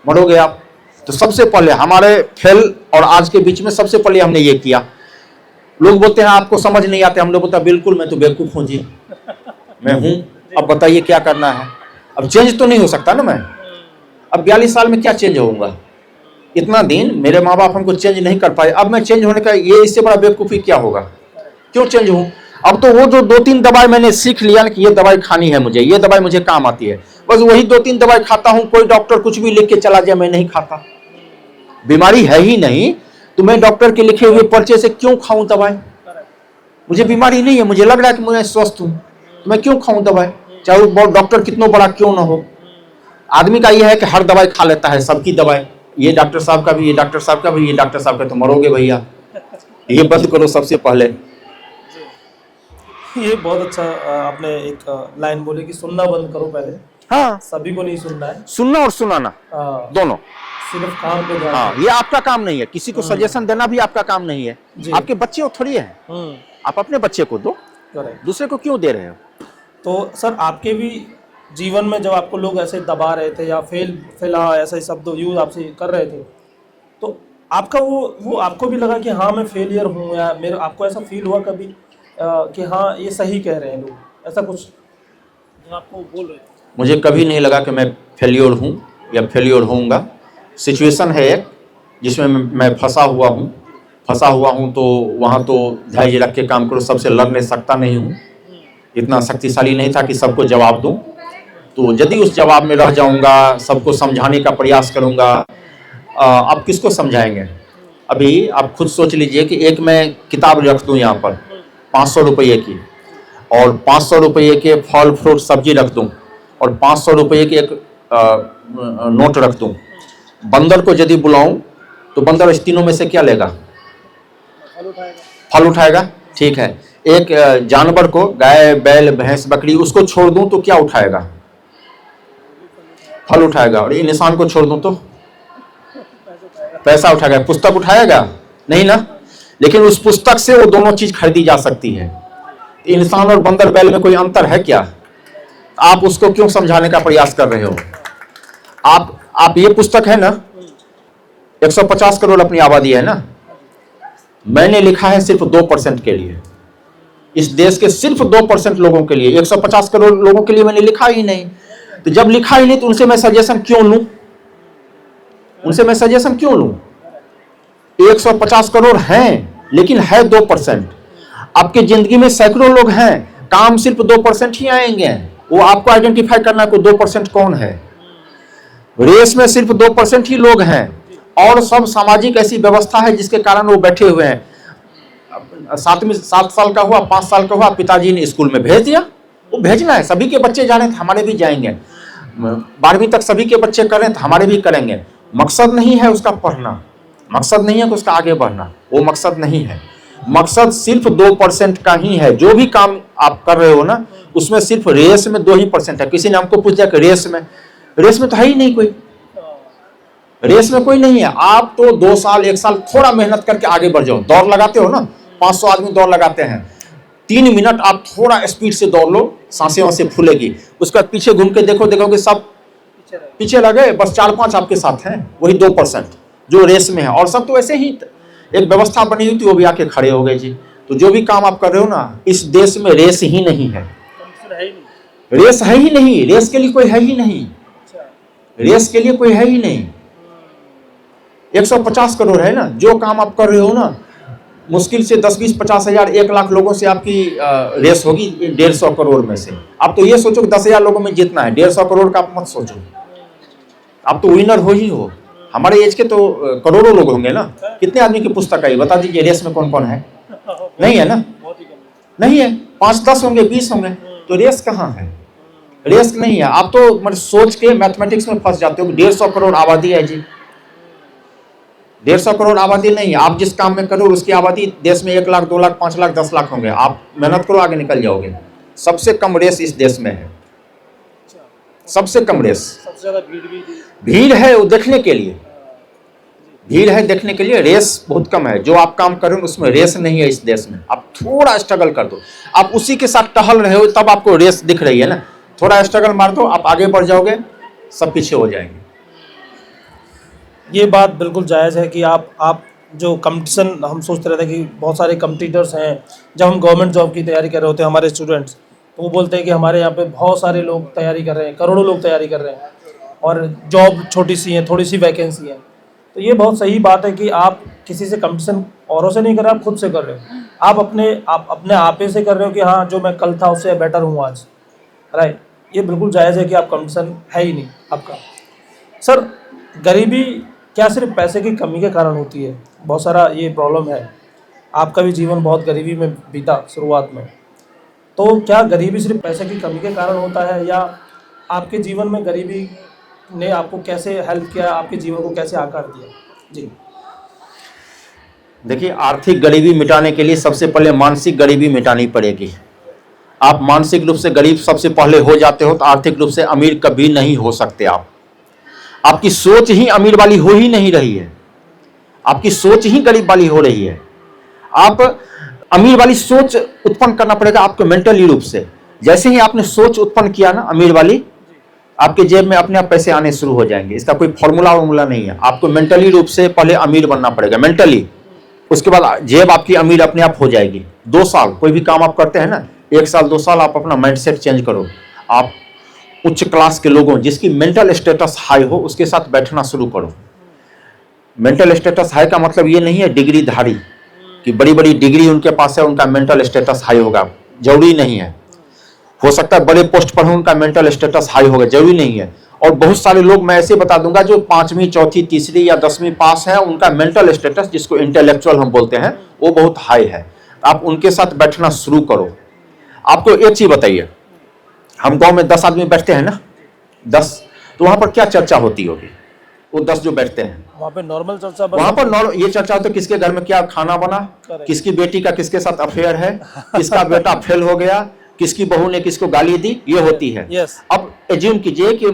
मरोगे आप। तो सबसे पहले हमारे फेल और आज के बीच में सबसे पहले हमने ये किया। लोग बोलते हैं आपको समझ नहीं आते, हम लोग बोलते हैं बिल्कुल मैं तो बेवकूफ हूँ जी, मैं हूँ, अब बताइए क्या करना है। अब चेंज तो नहीं हो सकता ना मैं, अब 42 साल में क्या चेंज होऊंगा? इतना दिन मेरे माँ बाप हमको चेंज नहीं कर पाए, अब मैं चेंज होने का ये इससे बड़ा बेवकूफ़ी क्या होगा? क्यों चेंज हूँ? अब तो वो जो 2-3 दवाई मैंने सीख लिया ना कि ये दवाई खानी है मुझे, ये दवाई मुझे काम आती है, बस वही 2-3 दवाई खाता हूँ। कोई डॉक्टर कुछ भी लिख के चला जाए, मैं नहीं खाता। बीमारी है ही नहीं तो मैं डॉक्टर के लिखे हुए पर्चे से क्यों खाऊं दवाई? मुझे बीमारी नहीं है, मुझे लग रहा है कि मैं स्वस्थ हूँ, तो मैं क्यों खाऊं दवाई, चाहे वो डॉक्टर कितना बड़ा क्यों ना हो। आदमी का यह है कि हर दवाई खा लेता है, सबकी दवाई, ये डॉक्टर साहब का भी, ये डॉक्टर साहब का भी, ये डॉक्टर साहब का, तो मरोगे भैया। ये बंद करो सबसे पहले। ये बहुत अच्छा आपने एक लाइन बोली कि सुनना बंद करो पहले। हाँ, सभी को नहीं सुनना है, सुनना और सुनाना दोनों, सिर्फ काम पे ध्यान। हाँ, ये आपका काम नहीं है। किसी को सजेशन देना भी आपका काम नहीं है। आपके बच्चे थोड़ी है, आप अपने बच्चे को दो, दूसरे को क्यों दे रहे हो? तो सर आपके भी जीवन में जब आपको लोग ऐसे दबा रहे थे या फेला ऐसे शब्द यूज आपसे कर रहे थे, तो आपका वो आपको भी लगा कि हाँ मैं फेलियर हूँ, या मेरे आपको ऐसा फील हुआ कभी कि हाँ ये सही कह रहे हैं लोग, ऐसा कुछ जो आपको बोल रहे थे? मुझे कभी नहीं लगा कि मैं फेलियर हूँ या फेलियर होऊंगा। सिचुएशन है एक जिसमें मैं फंसा हुआ हूँ, तो वहाँ तो धैर्य रख के काम करो। सबसे लड़ नहीं सकता नहीं हूँ, इतना शक्तिशाली नहीं था कि सबको जवाब दूँ। तो यदि उस जवाब में रह जाऊँगा, सबको समझाने का प्रयास करूँगा, अब किसको समझाएंगे? अभी आप खुद सोच लीजिए कि एक मैं किताब रख दूं यहाँ पर 500 रुपये की, और 500 रुपये के फल फ्रूट सब्जी रख दूं, और 500 रुपये के एक नोट रख दूं। बंदर को यदि बुलाऊं तो बंदर इस तीनों में से क्या लेगा? फल उठाएगा। ठीक है, एक जानवर को, गाय बैल भैंस बकरी, उसको छोड़ दूं तो क्या उठाएगा? फल उठाएगा। और इन इंसान को छोड़ दूं तो पैसा उठाएगा। पुस्तक उठाएगा नहीं ना, लेकिन उस पुस्तक से वो दोनों चीज खरीदी जा सकती है। इंसान और बंदर बैल में कोई अंतर है क्या? आप उसको क्यों समझाने का प्रयास कर रहे हो? आप ये पुस्तक है ना, 150 करोड़ अपनी आबादी है ना, मैंने लिखा है सिर्फ 2% के लिए, इस देश के सिर्फ 2% लोगों के लिए। 150 करोड़ लोगों के लिए मैंने लिखा ही नहीं। तो जब लिखा ही नहीं तो उनसे मैं सजेशन क्यों लूं? 150 करोड़ हैं, लेकिन है 2%। आपकी जिंदगी में सैकड़ों लोग हैं, काम सिर्फ 2% ही आएंगे। वो आपको आइडेंटिफाई करना को 2% कौन है। रेस में सिर्फ 2% ही लोग हैं, और सब सामाजिक ऐसी व्यवस्था है जिसके कारण वो बैठे हुए हैं। 7 साल का हुआ, 5 साल का हुआ, पिताजी ने स्कूल में भेज दिया। वो भेजना है, सभी के बच्चे जा रहे हैं तो हमारे भी जाएंगे। 12वीं तक सभी के बच्चे कर रहे हैं तो हमारे भी करेंगे। मकसद नहीं है उसका पढ़ना, मकसद नहीं है कि उसका आगे बढ़ना, वो मकसद नहीं है। मकसद सिर्फ 2% का ही है। जो भी काम आप कर रहे हो ना, उसमें सिर्फ रेस में 2% है। किसी ने हमको पूछ दिया कि रेस में तो है ही नहीं कोई, रेस में कोई नहीं है। आप तो 2 साल 1 साल थोड़ा मेहनत करके आगे बढ़ जाओ। दौड़ लगाते हो ना, 500 आदमी दौड़ लगाते हैं, 3 मिनट आप थोड़ा स्पीड से दौड़ लो, सांसें वांसें फूलेगी। उसके बाद पीछे घूम के देखोगे सब पीछे लगे, बस 4-5 आपके साथ हैं, वही 2% जो रेस में है। और सब तो ऐसे ही एक व्यवस्था बनी हुई थी, वो भी आके खड़े हो गए जी। तो जो भी काम आप कर रहे हो ना, इस देश में रेस ही नहीं है, रेस है ही नहीं, रेस के लिए कोई है ही नहीं, रेस के लिए कोई है ही नहीं। 150 करोड़ है ना, जो काम आप कर रहे हो ना, मुश्किल से 10, 20, 50 हजार, 1 लाख लोगों से आपकी रेस होगी 150 करोड़ में से। आप तो ये सोचो कि 10,000 लोगों में जीतना है, 150 करोड़ का आप मत सोचो। आप तो विनर हो ही हो। हमारे एज के तो करोड़ों लोग होंगे ना। कितने आदमी की पुस्तक आई बता दीजिए, रेस में कौन कौन है? नहीं है ना, नहीं है। 5-10 होंगे, 20 होंगे, तो रेस कहाँ है? रेस नहीं है। आप तो मतलब सोच के मैथमेटिक्स में फंस जाते हो। 150 करोड़ आबादी है जी, 150 करोड़ आबादी नहीं है। आप जिस काम में करो उसकी आबादी देश में 1 लाख, 2 लाख, 5 लाख, 10 लाख होंगे। आप मेहनत करो, आगे निकल जाओगे। सबसे कम रेस इस देश में है, सबसे कम रेस। सबसे ज्यादा भीड़ है वो देखने के लिए, भीड़ है देखने के लिए, रेस बहुत कम है। जो आप काम कर रहे हो उसमें रेस नहीं है इस देश में। आप थोड़ा स्ट्रगल कर दो, आप उसी के साथ टहल रहे हो, तब आपको रेस दिख रही है ना। थोड़ा स्ट्रगल मार दो, आप आगे बढ़ जाओगे, सब पीछे हो जाएंगे। ये बात बिल्कुल जायज़ है कि आप जो कंपटीशन, हम सोचते रहते हैं कि बहुत सारे कंपटीटर्स हैं। जब हम गवर्नमेंट जॉब की तैयारी कर रहे होते हैं, हमारे स्टूडेंट्स, तो वो बोलते हैं कि हमारे यहाँ पे बहुत सारे लोग तैयारी कर रहे हैं, करोड़ों लोग तैयारी कर रहे हैं, और जॉब छोटी सी है, थोड़ी सी वैकेंसी है। तो ये बहुत सही बात है कि आप किसी से कंपटीशन औरों से नहीं कर रहे, आप खुद से कर रहे हो। आप अपने आपे से कर रहे हो कि हाँ, जो मैं कल था उससे बेटर हूँ आज, राइट। ये बिल्कुल जायज़ है कि आप कंपटीशन है ही नहीं आपका। सर, गरीबी क्या सिर्फ पैसे की कमी के कारण होती है? बहुत सारा ये प्रॉब्लम है। आपका भी जीवन बहुत गरीबी में बीता शुरुआत में, तो क्या गरीबी सिर्फ पैसे की कमी के कारण होता है, या आपके जीवन में गरीबी ने आपको कैसे हेल्प किया, आपके जीवन को कैसे आकार दिया? जी देखिए, आर्थिक गरीबी मिटाने के लिए सबसे पहले मानसिक गरीबी मिटानी पड़ेगी। आप मानसिक रूप से गरीब सबसे पहले हो जाते हो तो आर्थिक रूप से अमीर कभी नहीं हो सकते। आपकी सोच ही अमीर वाली हो ही नहीं रही है, आपकी सोच ही गरीब वाली हो रही है। आप अमीर वाली सोच उत्पन्न करना पड़ेगा आपको मेंटली रूप से। जैसे ही आपने सोच उत्पन्न किया ना अमीर वाली, आपके जेब में अपने आप पैसे आने शुरू हो जाएंगे। इसका कोई फॉर्मूला नहीं है। आपको मेंटली रूप से पहले अमीर बनना पड़ेगा, मेंटली। उसके बाद जेब आपकी अमीर अपने आप हो जाएगी। 2 साल कोई भी काम आप करते हैं ना, 1 साल 2 साल आप अपना माइंडसेट चेंज करो। आप उच्च क्लास के लोगों, जिसकी मेंटल स्टेटस हाई हो, उसके साथ बैठना शुरू करो। मेंटल स्टेटस हाई का मतलब ये नहीं है डिग्री धारी, कि बड़ी बड़ी डिग्री उनके पास है उनका मेंटल स्टेटस हाई होगा, जरूरी नहीं है। हो सकता है बड़े पोस्ट पर हो उनका मेंटल स्टेटस हाई होगा, जरूरी नहीं है। और बहुत सारे लोग मैं ऐसे बता दूंगा जो 5वीं, चौथी, तीसरी या 10वीं पास है, उनका मेंटल स्टेटस जिसको इंटेलेक्चुअल हम बोलते हैं वो बहुत हाई है। आप उनके साथ बैठना शुरू करो। आपको एक चीज बताइए, हम गांव में 10 आदमी बैठते हैं ना, 10, तो वहां पर क्या चर्चा होती होगी? वो 10 जो बैठते हैं वहाँ पे नॉर्मल चर्चा वहां पर ये चर्चा होती है किसके घर में क्या खाना बना, किसकी बेटी का किसके साथ अफेयर है, किसका बेटा फेल हो गया, किसकी बहू ने किसको गाली दी, ये होती है। Yes. अब एज्यूम कीजिए कि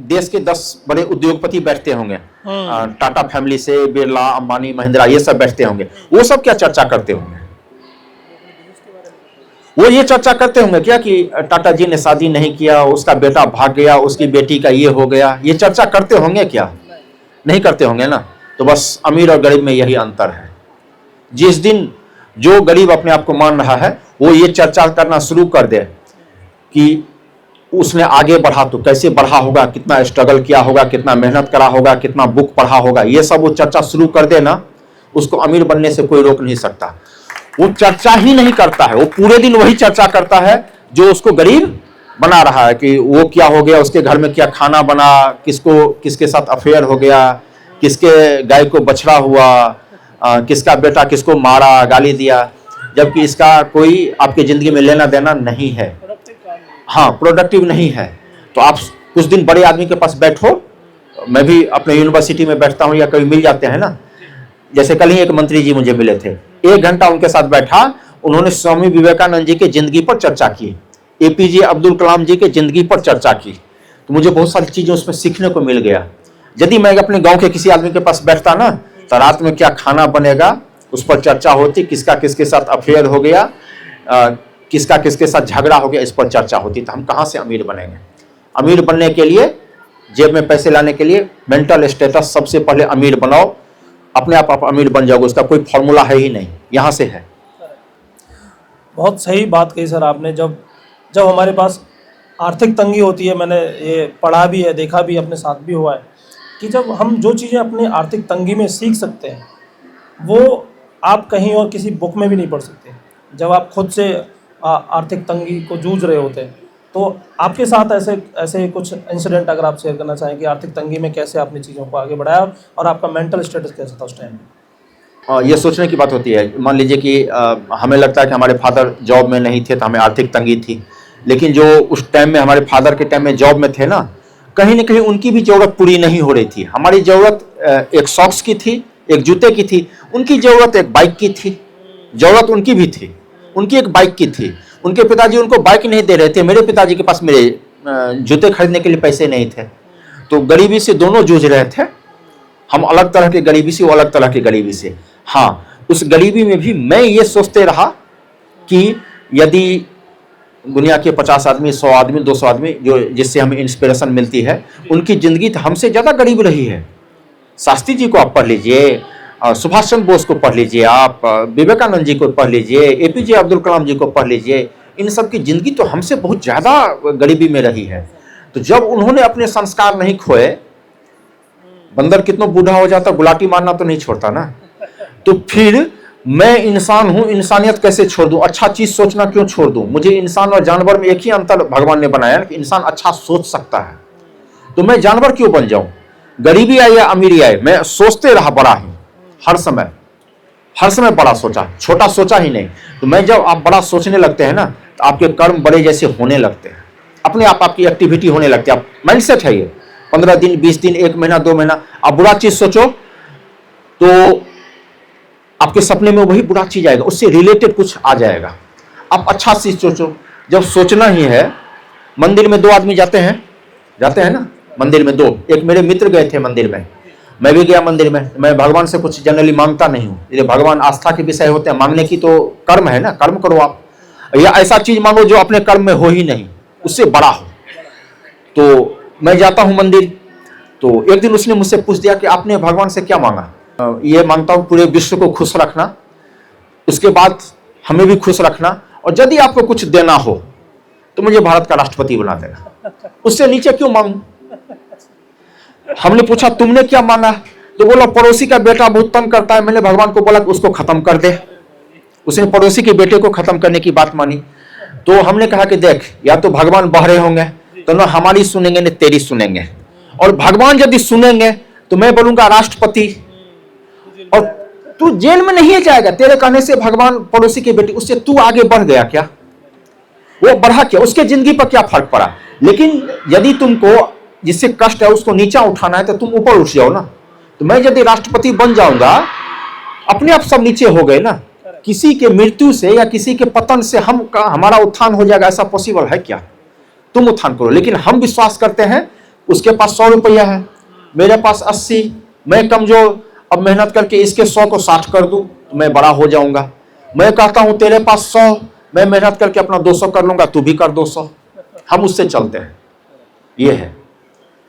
देश के 10 बड़े उद्योगपति बैठते होंगे, टाटा फैमिली से बिरला, अंबानी, महिंद्रा, ये सब बैठते होंगे। वो सब क्या चर्चा करते होंगे? वो ये चर्चा करते होंगे क्या कि टाटा जी ने शादी नहीं किया, उसका बेटा भाग गया, उसकी बेटी का ये हो गया? ये चर्चा करते होंगे क्या? नहीं करते होंगे ना। तो बस अमीर और गरीब में यही अंतर है। जिस दिन जो गरीब अपने आप को मान रहा है वो ये चर्चा करना शुरू कर दे कि उसने आगे बढ़ा तो कैसे बढ़ा होगा, कितना स्ट्रगल किया होगा, कितना मेहनत करा होगा, कितना बुक पढ़ा होगा, ये सब वो चर्चा शुरू कर दे ना, उसको अमीर बनने से कोई रोक नहीं सकता। वो चर्चा ही नहीं करता है, वो पूरे दिन वही चर्चा करता है जो उसको गरीब बना रहा है कि वो क्या हो गया, उसके घर में क्या खाना बना, किसके साथ अफेयर हो गया, किसके गाय को बछड़ा हुआ, किसका बेटा किसको मारा, गाली दिया, जबकि इसका कोई आपकी जिंदगी में लेना देना नहीं है। हाँ, प्रोडक्टिव नहीं है। तो आप कुछ दिन बड़े आदमी के पास बैठो, मैं भी अपने यूनिवर्सिटी में बैठता हूँ या कभी मिल जाते हैं ना, जैसे कल ही एक मंत्री जी मुझे मिले थे, 1 घंटा उनके साथ बैठा, उन्होंने स्वामी विवेकानंद जी की जिंदगी पर चर्चा की, एपीजे अब्दुल कलाम जी की जिंदगी पर चर्चा की। तो मुझे बहुत सारी चीजें उसमें सीखने को मिल गया। यदि मैं अपने गांव के किसी आदमी के पास बैठता ना, तो रात में क्या खाना बनेगा उस पर चर्चा होती, किसका किसके साथ अफेयर हो गया, किसका किसके साथ झगड़ा हो गया, इस पर चर्चा होती। तो हम कहाँ से अमीर बनेंगे? अमीर बनने के लिए, जेब में पैसे लाने के लिए मेंटल स्टेटस सबसे पहले अमीर बनाओ, अपने आप अमीर बन जाओगे। उसका कोई फॉर्मूला है ही नहीं, यहाँ से है। बहुत सही बात कही सर आपने। जब हमारे पास आर्थिक तंगी होती है, मैंने ये पढ़ा भी है, देखा भी, अपने साथ भी हुआ है कि जब हम जो चीज़ें अपनी आर्थिक तंगी में सीख सकते हैं वो आप कहीं और किसी बुक में भी नहीं पढ़ सकते। जब आप खुद से आर्थिक तंगी को जूझ रहे होते हैं, तो आपके साथ ऐसे कुछ इंसिडेंट अगर आप शेयर करना चाहें कि आर्थिक तंगी में कैसे आपने चीज़ों को आगे बढ़ाया और आपका मेंटल स्टेटस कैसा था उस टाइम में? ये सोचने की बात होती है। मान लीजिए कि हमें लगता है कि हमारे फादर जॉब में नहीं थे तो हमें आर्थिक तंगी थी, लेकिन जो उस टाइम में हमारे फादर के टाइम में जॉब में थे ना कहीं उनकी भी ज़रूरत पूरी नहीं हो रही थी। हमारी ज़रूरत एक सॉक्स की थी, एक जूते की थी, उनकी ज़रूरत एक बाइक की थी। ज़रूरत उनकी भी थी, उनकी एक बाइक की थी। उनके पिताजी उनको बाइक नहीं दे रहे थे, मेरे पिताजी के पास मेरे जूते खरीदने के लिए पैसे नहीं थे। तो गरीबी से दोनों जूझ रहे थे, हम अलग तरह की गरीबी से, वो अलग तरह की गरीबी से। हाँ, उस गरीबी में भी मैं ये सोचते रहा कि यदि दुनिया के 50 आदमी, 100 आदमी, 200 आदमी जो जिससे हमें इंस्पिरेशन मिलती है, उनकी जिंदगी हमसे ज़्यादा गरीब रही है। शास्त्री जी को आप पढ़ लीजिए, सुभाष चंद्र बोस को पढ़ लीजिए, आप विवेकानंद जी को पढ़ लीजिए, एपीजे अब्दुल कलाम जी को पढ़ लीजिए। इन सब की जिंदगी तो हमसे बहुत ज़्यादा गरीबी में रही है। तो जब उन्होंने अपने संस्कार नहीं खोए, बंदर कितना बूढ़ा हो जाता गुलाटी मारना तो नहीं छोड़ता ना, तो फिर मैं इंसान हूं, इंसानियत कैसे छोड़ दूं, अच्छा चीज सोचना क्यों छोड़ दूं? मुझे इंसान और जानवर में एक ही अंतर भगवान ने बनाया कि इंसान अच्छा सोच सकता है, तो मैं जानवर क्यों बन जाऊं? गरीबी आए या अमीरी आए, मैं सोचते रहा बड़ा ही, हर समय बड़ा सोचा, छोटा सोचा ही नहीं। तो मैं जब आप बड़ा सोचने लगते हैं ना, तो आपके कर्म बड़े जैसे होने लगते हैं, अपने आप आपकी एक्टिविटी होने लगती है। आप माइंडसेट है ये, 15 दिन, 20 दिन, 1 महीना, 2 महीना आप बुरा चीज सोचो तो आपके सपने में वही बुरा चीज आएगा, उससे रिलेटेड कुछ आ जाएगा। आप अच्छा चीज सोचो, जब सोचना ही है। मंदिर में 2 आदमी जाते हैं ना, मंदिर में 2, एक मेरे मित्र गए थे मंदिर में, मैं भी गया मंदिर में। मैं भगवान से कुछ जनरली मांगता नहीं हूँ, ये भगवान आस्था के विषय होते हैं, मांगने की तो कर्म है ना, कर्म करो आप, या ऐसा चीज मांगो जो अपने कर्म में हो ही नहीं, उससे बड़ा हो। तो मैं जाता हूँ मंदिर, तो एक दिन उसने मुझसे पूछ दिया कि आपने भगवान से क्या मांगा? ये मांगता हूँ पूरे विश्व को खुश रखना, उसके बाद हमें भी खुश रखना, और यदि आपको कुछ देना हो तो मुझे भारत का राष्ट्रपति बना देना, उससे नीचे क्यों मांगू? हमने पूछा तुमने क्या मांगा? तो बोला पड़ोसी का बेटा बहुत तंग करता है, मैंने भगवान को बोला कि उसको खत्म कर दे। उसने पड़ोसी के बेटे को खत्म करने की बात मानी। तो हमने कहा कि देख, या तो भगवान बहरे होंगे तो न हमारी सुनेंगे न तेरी सुनेंगे। और भगवान यदि सुनेंगे तो मैं बोलूंगा राष्ट्रपति, और तू जेल में नहीं जाएगा। तेरे कहने से भगवान पड़ोसी की बेटी, उससे तू आगे बढ़ गया क्या? वो बढ़ा क्या? उसके जिंदगी पर क्या फर्क पड़ा? लेकिन यदि तुमको जिससे कष्ट है उसको नीचा उठाना है तो तुम ऊपर उठ जाओ ना। तो मैं यदि राष्ट्रपति बन जाऊंगा, अपने आप सब नीचे हो गए ना। किसी के मृत्यु से या किसी के पतन से हमारा उत्थान हो जाएगा, ऐसा पॉसिबल है क्या? तुम उत्थान करो। लेकिन हम विश्वास करते हैं उसके पास 100 रुपया है, मेरे पास 80, मैं कमजोर, अब मेहनत करके इसके 100 को 60 कर दूं तो मैं बड़ा हो जाऊंगा। मैं कहता हूं तेरे पास 100, मैं मेहनत करके अपना 200 कर लूंगा, तू भी कर 200। हम उससे चलते हैं। ये है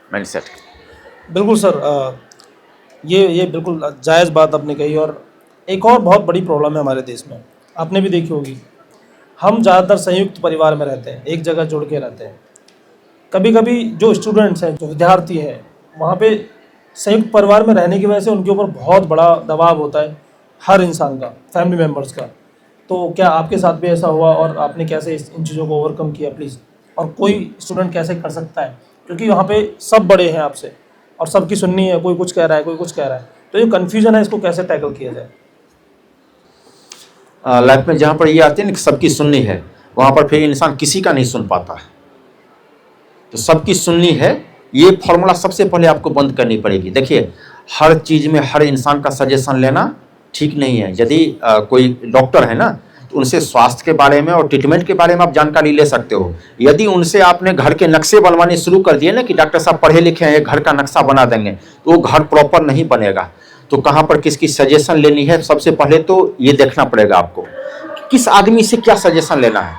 माइंडसेट। बिल्कुल सर, ये बिल्कुल जायज़ बात आपने कही। और एक और बहुत बड़ी प्रॉब्लम है हमारे देश में, आपने भी देखी होगी, हम ज़्यादातर संयुक्त परिवार में रहते हैं, एक जगह जुड़ के रहते हैं। कभी कभी जो स्टूडेंट्स हैं, जो विद्यार्थी हैं, वहाँ पे संयुक्त परिवार में रहने की वजह से उनके ऊपर बहुत बड़ा दबाव होता है, हर इंसान का, फैमिली मेम्बर्स का। तो क्या आपके साथ भी ऐसा हुआ और आपने कैसे इन चीज़ों को ओवरकम किया प्लीज़? और कोई स्टूडेंट कैसे कर सकता है, क्योंकि वहाँ पे सब बड़े हैं आपसे और सबकी सुननी है, कोई कुछ कह रहा है, कोई कुछ कह रहा है, तो ये कन्फ्यूजन है, इसको कैसे टैकल किया जाए? लाइफ में जहां पर ये आती है ना कि सबकी सुननी है, वहां पर फिर इंसान किसी का नहीं सुन पाता है। तो सबकी सुननी है, ये फॉर्मूला सबसे पहले आपको बंद करनी पड़ेगी। देखिए, हर चीज में हर इंसान का सजेशन लेना ठीक नहीं है। यदि कोई डॉक्टर है ना, तो उनसे स्वास्थ्य के बारे में और ट्रीटमेंट के बारे में आप जानकारी ले सकते हो। यदि उनसे आपने घर के नक्शे बनवाने शुरू कर दिए ना कि डॉक्टर साहब पढ़े लिखे हैं, घर का नक्शा बना देंगे, तो वो घर प्रॉपर नहीं बनेगा। तो कहाँ पर किसकी सजेशन लेनी है, सबसे पहले तो ये देखना पड़ेगा आपको किस आदमी से क्या सजेशन लेना है।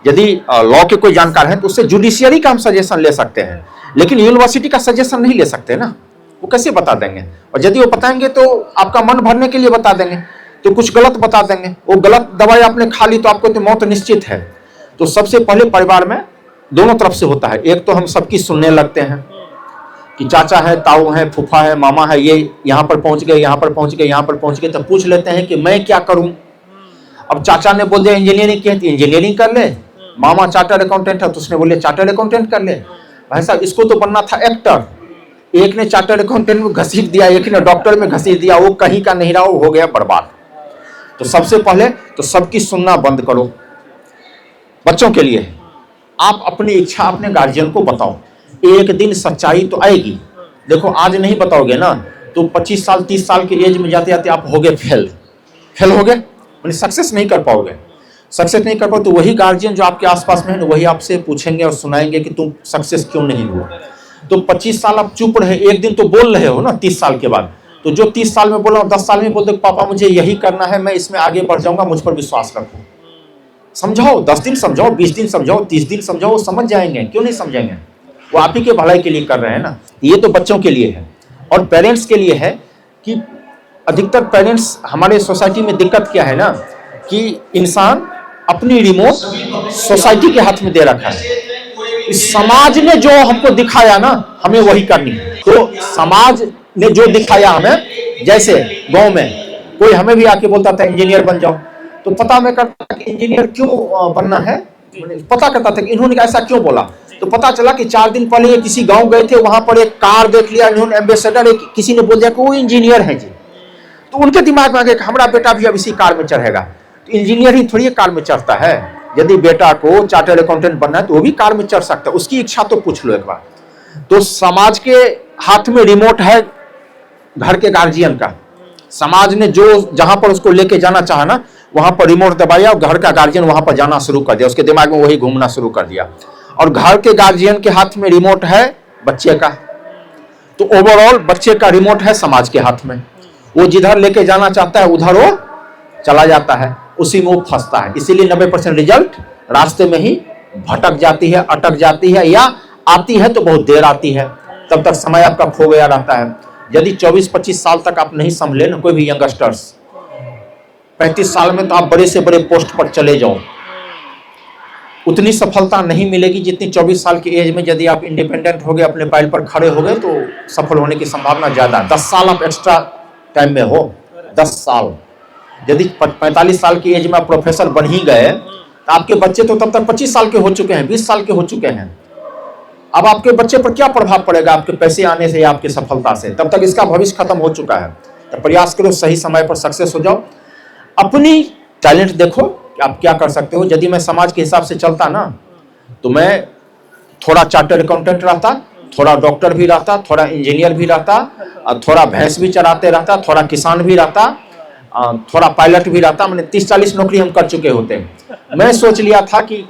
यदि लॉ के कोई जानकार हैं तो उससे जुडिशियरी का हम सजेशन ले सकते हैं, लेकिन यूनिवर्सिटी का सजेशन नहीं ले सकते ना, वो कैसे बता देंगे? और यदि वो बताएंगे तो आपका मन भरने के लिए बता देंगे, तो कुछ गलत बता देंगे। वो गलत दवाई आपने खा ली तो आपको तो मौत निश्चित है। तो सबसे पहले परिवार में दोनों तरफ से होता है। एक तो हम सबकी सुनने लगते हैं कि चाचा है, ताऊ है, फूफा है, मामा है, ये यहाँ पर पहुंच गए, यहाँ पर पहुंच गए, यहाँ पर पहुंच गए, तो पूछ लेते हैं कि मैं क्या करूं। अब चाचा ने बोल दिया इंजीनियरिंग की है तो इंजीनियरिंग कर ले, मामा चार्टर्ड अकाउंटेंट है तो उसने बोले चार्टर्ड अकाउंटेंट कर ले। भाई साहब, इसको तो बनना था एक्टर, एक ने चार्टर्ड अकाउंटेंट में घसीट दिया, एक ने डॉक्टर में घसीट दिया, वो कहीं का नहीं रहा, वो हो गया बर्बाद। तो सबसे पहले तो सबकी सुनना बंद करो। बच्चों के लिए आप अपनी इच्छा अपने गार्जियन को बताओ, एक दिन सच्चाई तो आएगी। देखो, आज नहीं बताओगे ना तो 25 साल 30 साल की एज में जाते जाते आप हो गए फेल हो गए, मैंने सक्सेस नहीं कर पाओगे। सक्सेस नहीं कर पाओ तो वही गार्जियन जो आपके आसपास में है वही आपसे पूछेंगे और सुनाएंगे कि तुम सक्सेस क्यों नहीं हुआ। तो 25 साल आप चुप रहे, एक दिन तो बोल रहे हो ना 30 साल के बाद। तो जो 30 साल में बोला 10 साल में बोलते पापा मुझे यही करना है, मैं इसमें आगे बढ़ जाऊंगा, मुझ पर विश्वास रखो। समझाओ, 10 दिन समझाओ, 20 दिन समझाओ, 30 दिन समझाओ, वो समझ जाएंगे। क्यों नहीं समझेंगे? वो आप ही के भलाई के लिए कर रहे हैं ना। ये तो बच्चों के लिए है। और पेरेंट्स के लिए है कि अधिकतर पेरेंट्स, हमारे सोसाइटी में दिक्कत क्या है ना कि इंसान अपनी रिमोट सोसाइटी के हाथ में दे रखा है। इस समाज ने जो हमको दिखाया ना, हमें वही करनी है। तो समाज ने जो दिखाया हमें, जैसे गांव में कोई हमें भी आके बोलता था इंजीनियर बन जाओ, तो पता मैं करता कि इंजीनियर क्यों बनना है, पता करता था कि इन्होंने ऐसा क्यों बोला। तो पता चला कि 4 दिन पहले ये किसी गांव गए थे, वहां पर एक कार देख लिया इन्होंने, एम्बेसडर, किसी ने बोल दिया कि वो इंजीनियर है जी। तो उनके दिमाग में आ गया कि हमारा बेटा भी अब इसी कार में चढ़ेगा। तो इंजीनियर ही थोड़ी कार में चढ़ता है। यदि बेटा को चार्टर्ड अकाउंटेंट बनना है तो वो भी कार में चढ़ सकता है, उसकी इच्छा तो पूछ लो एक बार। तो समाज के हाथ में रिमोट है घर के गार्जियन का। समाज ने जो जहां पर उसको लेके जाना चाहा ना, वहां पर रिमोट दबाया और घर का गार्जियन वहां पर जाना शुरू कर दिया, उसके दिमाग में वही घूमना शुरू कर दिया। और घर के गार्जियन के हाथ में रिमोट है बच्चे का। तो ओवरऑल बच्चे का रिमोट है समाज के हाथ में। वो जिधर लेके जाना चाहता है उधर वो चला जाता है, उसी में वो फंसता है। इसीलिए 90% रिजल्ट रास्ते में ही भटक जाती है, अटक जाती है, या आती है तो बहुत देर आती है, तब तक समय आपका खो गया रहता है। यदि 24-25 साल तक आप नहीं संभले ना, कोई भी यंगस्टर्स, 35 साल में तो आप बड़े से बड़े पोस्ट पर चले जाओ, उतनी सफलता नहीं मिलेगी जितनी 24 साल की एज में यदि आप इंडिपेंडेंट हो गए, अपने पैर पर खड़े हो गए, तो सफल होने की संभावना ज्यादा। 10 साल आप एक्स्ट्रा टाइम में हो, 10 साल। यदि 45 साल की एज में आप प्रोफेसर बन ही गए, तो आपके बच्चे तो तब तक 25 साल के हो चुके हैं, 20 साल के हो चुके हैं। अब आपके बच्चे पर क्या प्रभाव पड़ेगा आपके पैसे आने से या आपकी सफलता से? तब तक इसका भविष्य खत्म हो चुका है। तो प्रयास करो सही समय पर सक्सेस हो जाओ, अपनी टैलेंट देखो कि आप क्या कर सकते हो। यदि मैं समाज के हिसाब से चलता ना तो मैं थोड़ा चार्टर्ड अकाउंटेंट रहता, थोड़ा डॉक्टर भी रहता, थोड़ा इंजीनियर भी रहता, और थोड़ा भैंस भी चराते रहता, थोड़ा किसान भी रहता, थोड़ा पायलट भी रहता। मैंने 30-40 नौकरी हम कर चुके होते। मैं सोच लिया था कि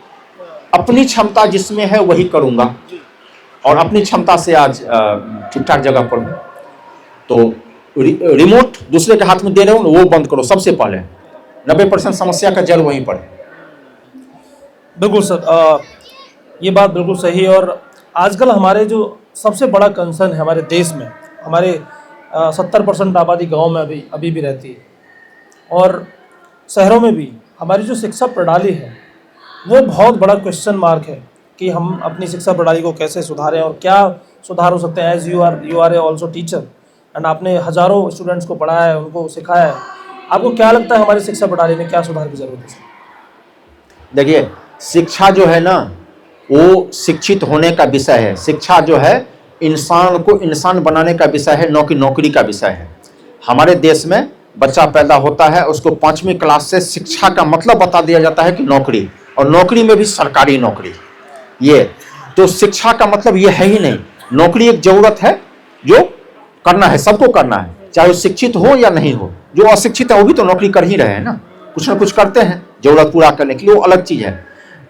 अपनी क्षमता जिसमें है वही करूंगा, और अपनी क्षमता से आज ठीक ठाक जगह पर हूं। तो रिमोट दूसरे के हाथ में दे रहे हो वो बंद करो सबसे पहले। 90% समस्या का जड़ वहीं पर है। बिल्कुल सर, ये बात बिल्कुल सही है। और आजकल हमारे जो सबसे बड़ा कंसर्न है हमारे देश में, हमारे 70% आबादी गांव में अभी भी रहती है, और शहरों में भी हमारी जो शिक्षा प्रणाली है वो बहुत बड़ा क्वेश्चन मार्क है कि हम अपनी शिक्षा प्रणाली को कैसे सुधारें और क्या सुधार हो सकते हैं। As you are a also teacher and आपने हज़ारों स्टूडेंट्स को पढ़ाया है, उनको सिखाया है। आपको क्या लगता है हमारी शिक्षा प्रणाली में क्या सुधार की जरूरत है? देखिए, शिक्षा जो है ना वो शिक्षित होने का विषय है। शिक्षा जो है इंसान को इंसान बनाने का विषय है, नौकरी का विषय है। हमारे देश में बच्चा पैदा होता है, उसको 5वीं क्लास से शिक्षा का मतलब बता दिया जाता है कि नौकरी, और नौकरी में भी सरकारी नौकरी। ये तो शिक्षा का मतलब ये है ही नहीं। नौकरी एक जरूरत है जो करना है, सबको करना है, चाहे वो शिक्षित हो या नहीं हो। जो अशिक्षित है वो भी तो नौकरी कर ही रहे हैं ना, कुछ ना कुछ करते हैं जरूरत पूरा करने के लिए, वो अलग चीज है।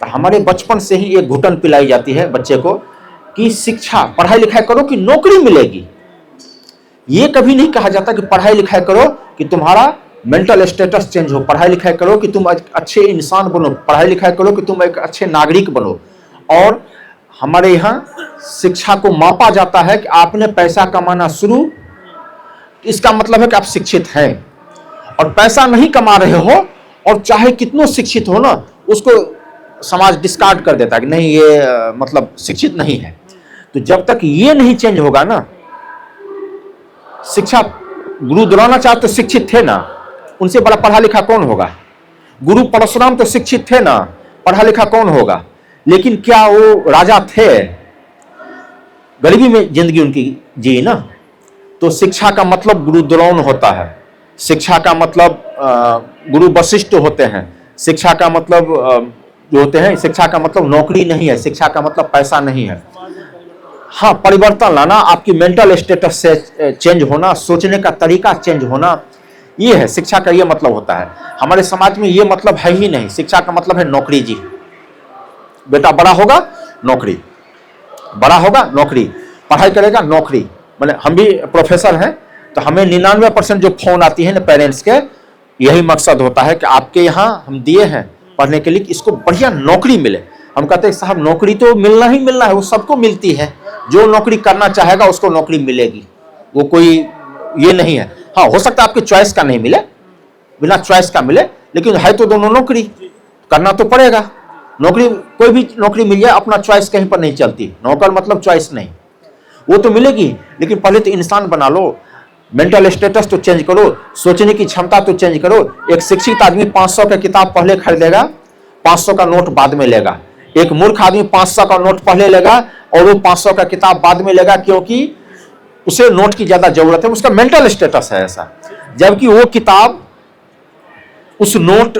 तो हमारे बचपन से ही एक घुटन पिलाई जाती है बच्चे को कि शिक्षा, पढ़ाई लिखाई करो कि नौकरी मिलेगी। ये कभी नहीं कहा जाता कि पढ़ाई लिखाई करो कि तुम्हारा मेंटल स्टेटस चेंज हो, पढ़ाई लिखाई करो कि तुम एक अच्छे इंसान बनो, पढ़ाई लिखाई करो कि तुम एक अच्छे नागरिक बनो। और हमारे यहाँ शिक्षा को मापा जाता है कि आपने पैसा कमाना शुरू, इसका मतलब है कि आप शिक्षित हैं। और पैसा नहीं कमा रहे हो और चाहे कितनों शिक्षित हो ना, उसको समाज डिस्कार्ड कर देता है कि नहीं ये मतलब शिक्षित नहीं है। तो जब तक ये नहीं चेंज होगा ना, शिक्षा गुरु द्रोणाचार्य तो शिक्षित थे ना, उनसे बड़ा पढ़ा लिखा कौन होगा? गुरु परशुराम तो शिक्षित थे ना, पढ़ा लिखा कौन होगा? लेकिन क्या वो राजा थे? गरीबी में जिंदगी उनकी जी ना। तो शिक्षा का मतलब गुरु द्रोण होता है, शिक्षा का मतलब गुरु वशिष्ठ होते हैं, शिक्षा का मतलब जो होते हैं, शिक्षा का मतलब नौकरी नहीं है, शिक्षा का मतलब पैसा नहीं है। हाँ, परिवर्तन लाना, आपकी मेंटल स्टेटस से चेंज होना, सोचने का तरीका चेंज होना, ये है शिक्षा का, ये मतलब होता है। हमारे समाज में ये मतलब है ही नहीं। शिक्षा का मतलब है नौकरी जी। बेटा बड़ा होगा नौकरी, बड़ा होगा नौकरी, पढ़ाई करेगा नौकरी। मैंने हम भी प्रोफेसर हैं तो हमें 99% जो फोन आती है ना पेरेंट्स के, यही मकसद होता है कि आपके यहाँ हम दिए हैं पढ़ने के लिए कि इसको बढ़िया नौकरी मिले। हम कहते हैं साहब नौकरी तो मिलना ही मिलना है, वो सबको मिलती है, जो नौकरी करना चाहेगा उसको नौकरी मिलेगी, वो कोई ये नहीं है। हाँ, हो सकता है आपकी चॉइस का नहीं मिले, बिना चॉइस का मिले, लेकिन है तो दोनों नौकरी, करना तो पड़ेगा। नौकरी कोई भी नौकरी मिल जाए, अपना चॉइस कहीं पर नहीं चलती। नौकर मतलब चॉइस नहीं, वो तो मिलेगी, लेकिन पहले तो इंसान बना लो, मेंटल स्टेटस तो चेंज करो, सोचने की क्षमता तो चेंज करो। एक शिक्षित आदमी 500 का किताब पहले खरीदेगा, 500 का नोट बाद में लेगा। एक मूर्ख आदमी 500 का नोट पहले लेगा और वो 500 का किताब बाद में लेगा, क्योंकि उसे नोट की ज्यादा जरूरत है, उसका मेंटल स्टेटस है ऐसा। जबकि वो किताब उस नोट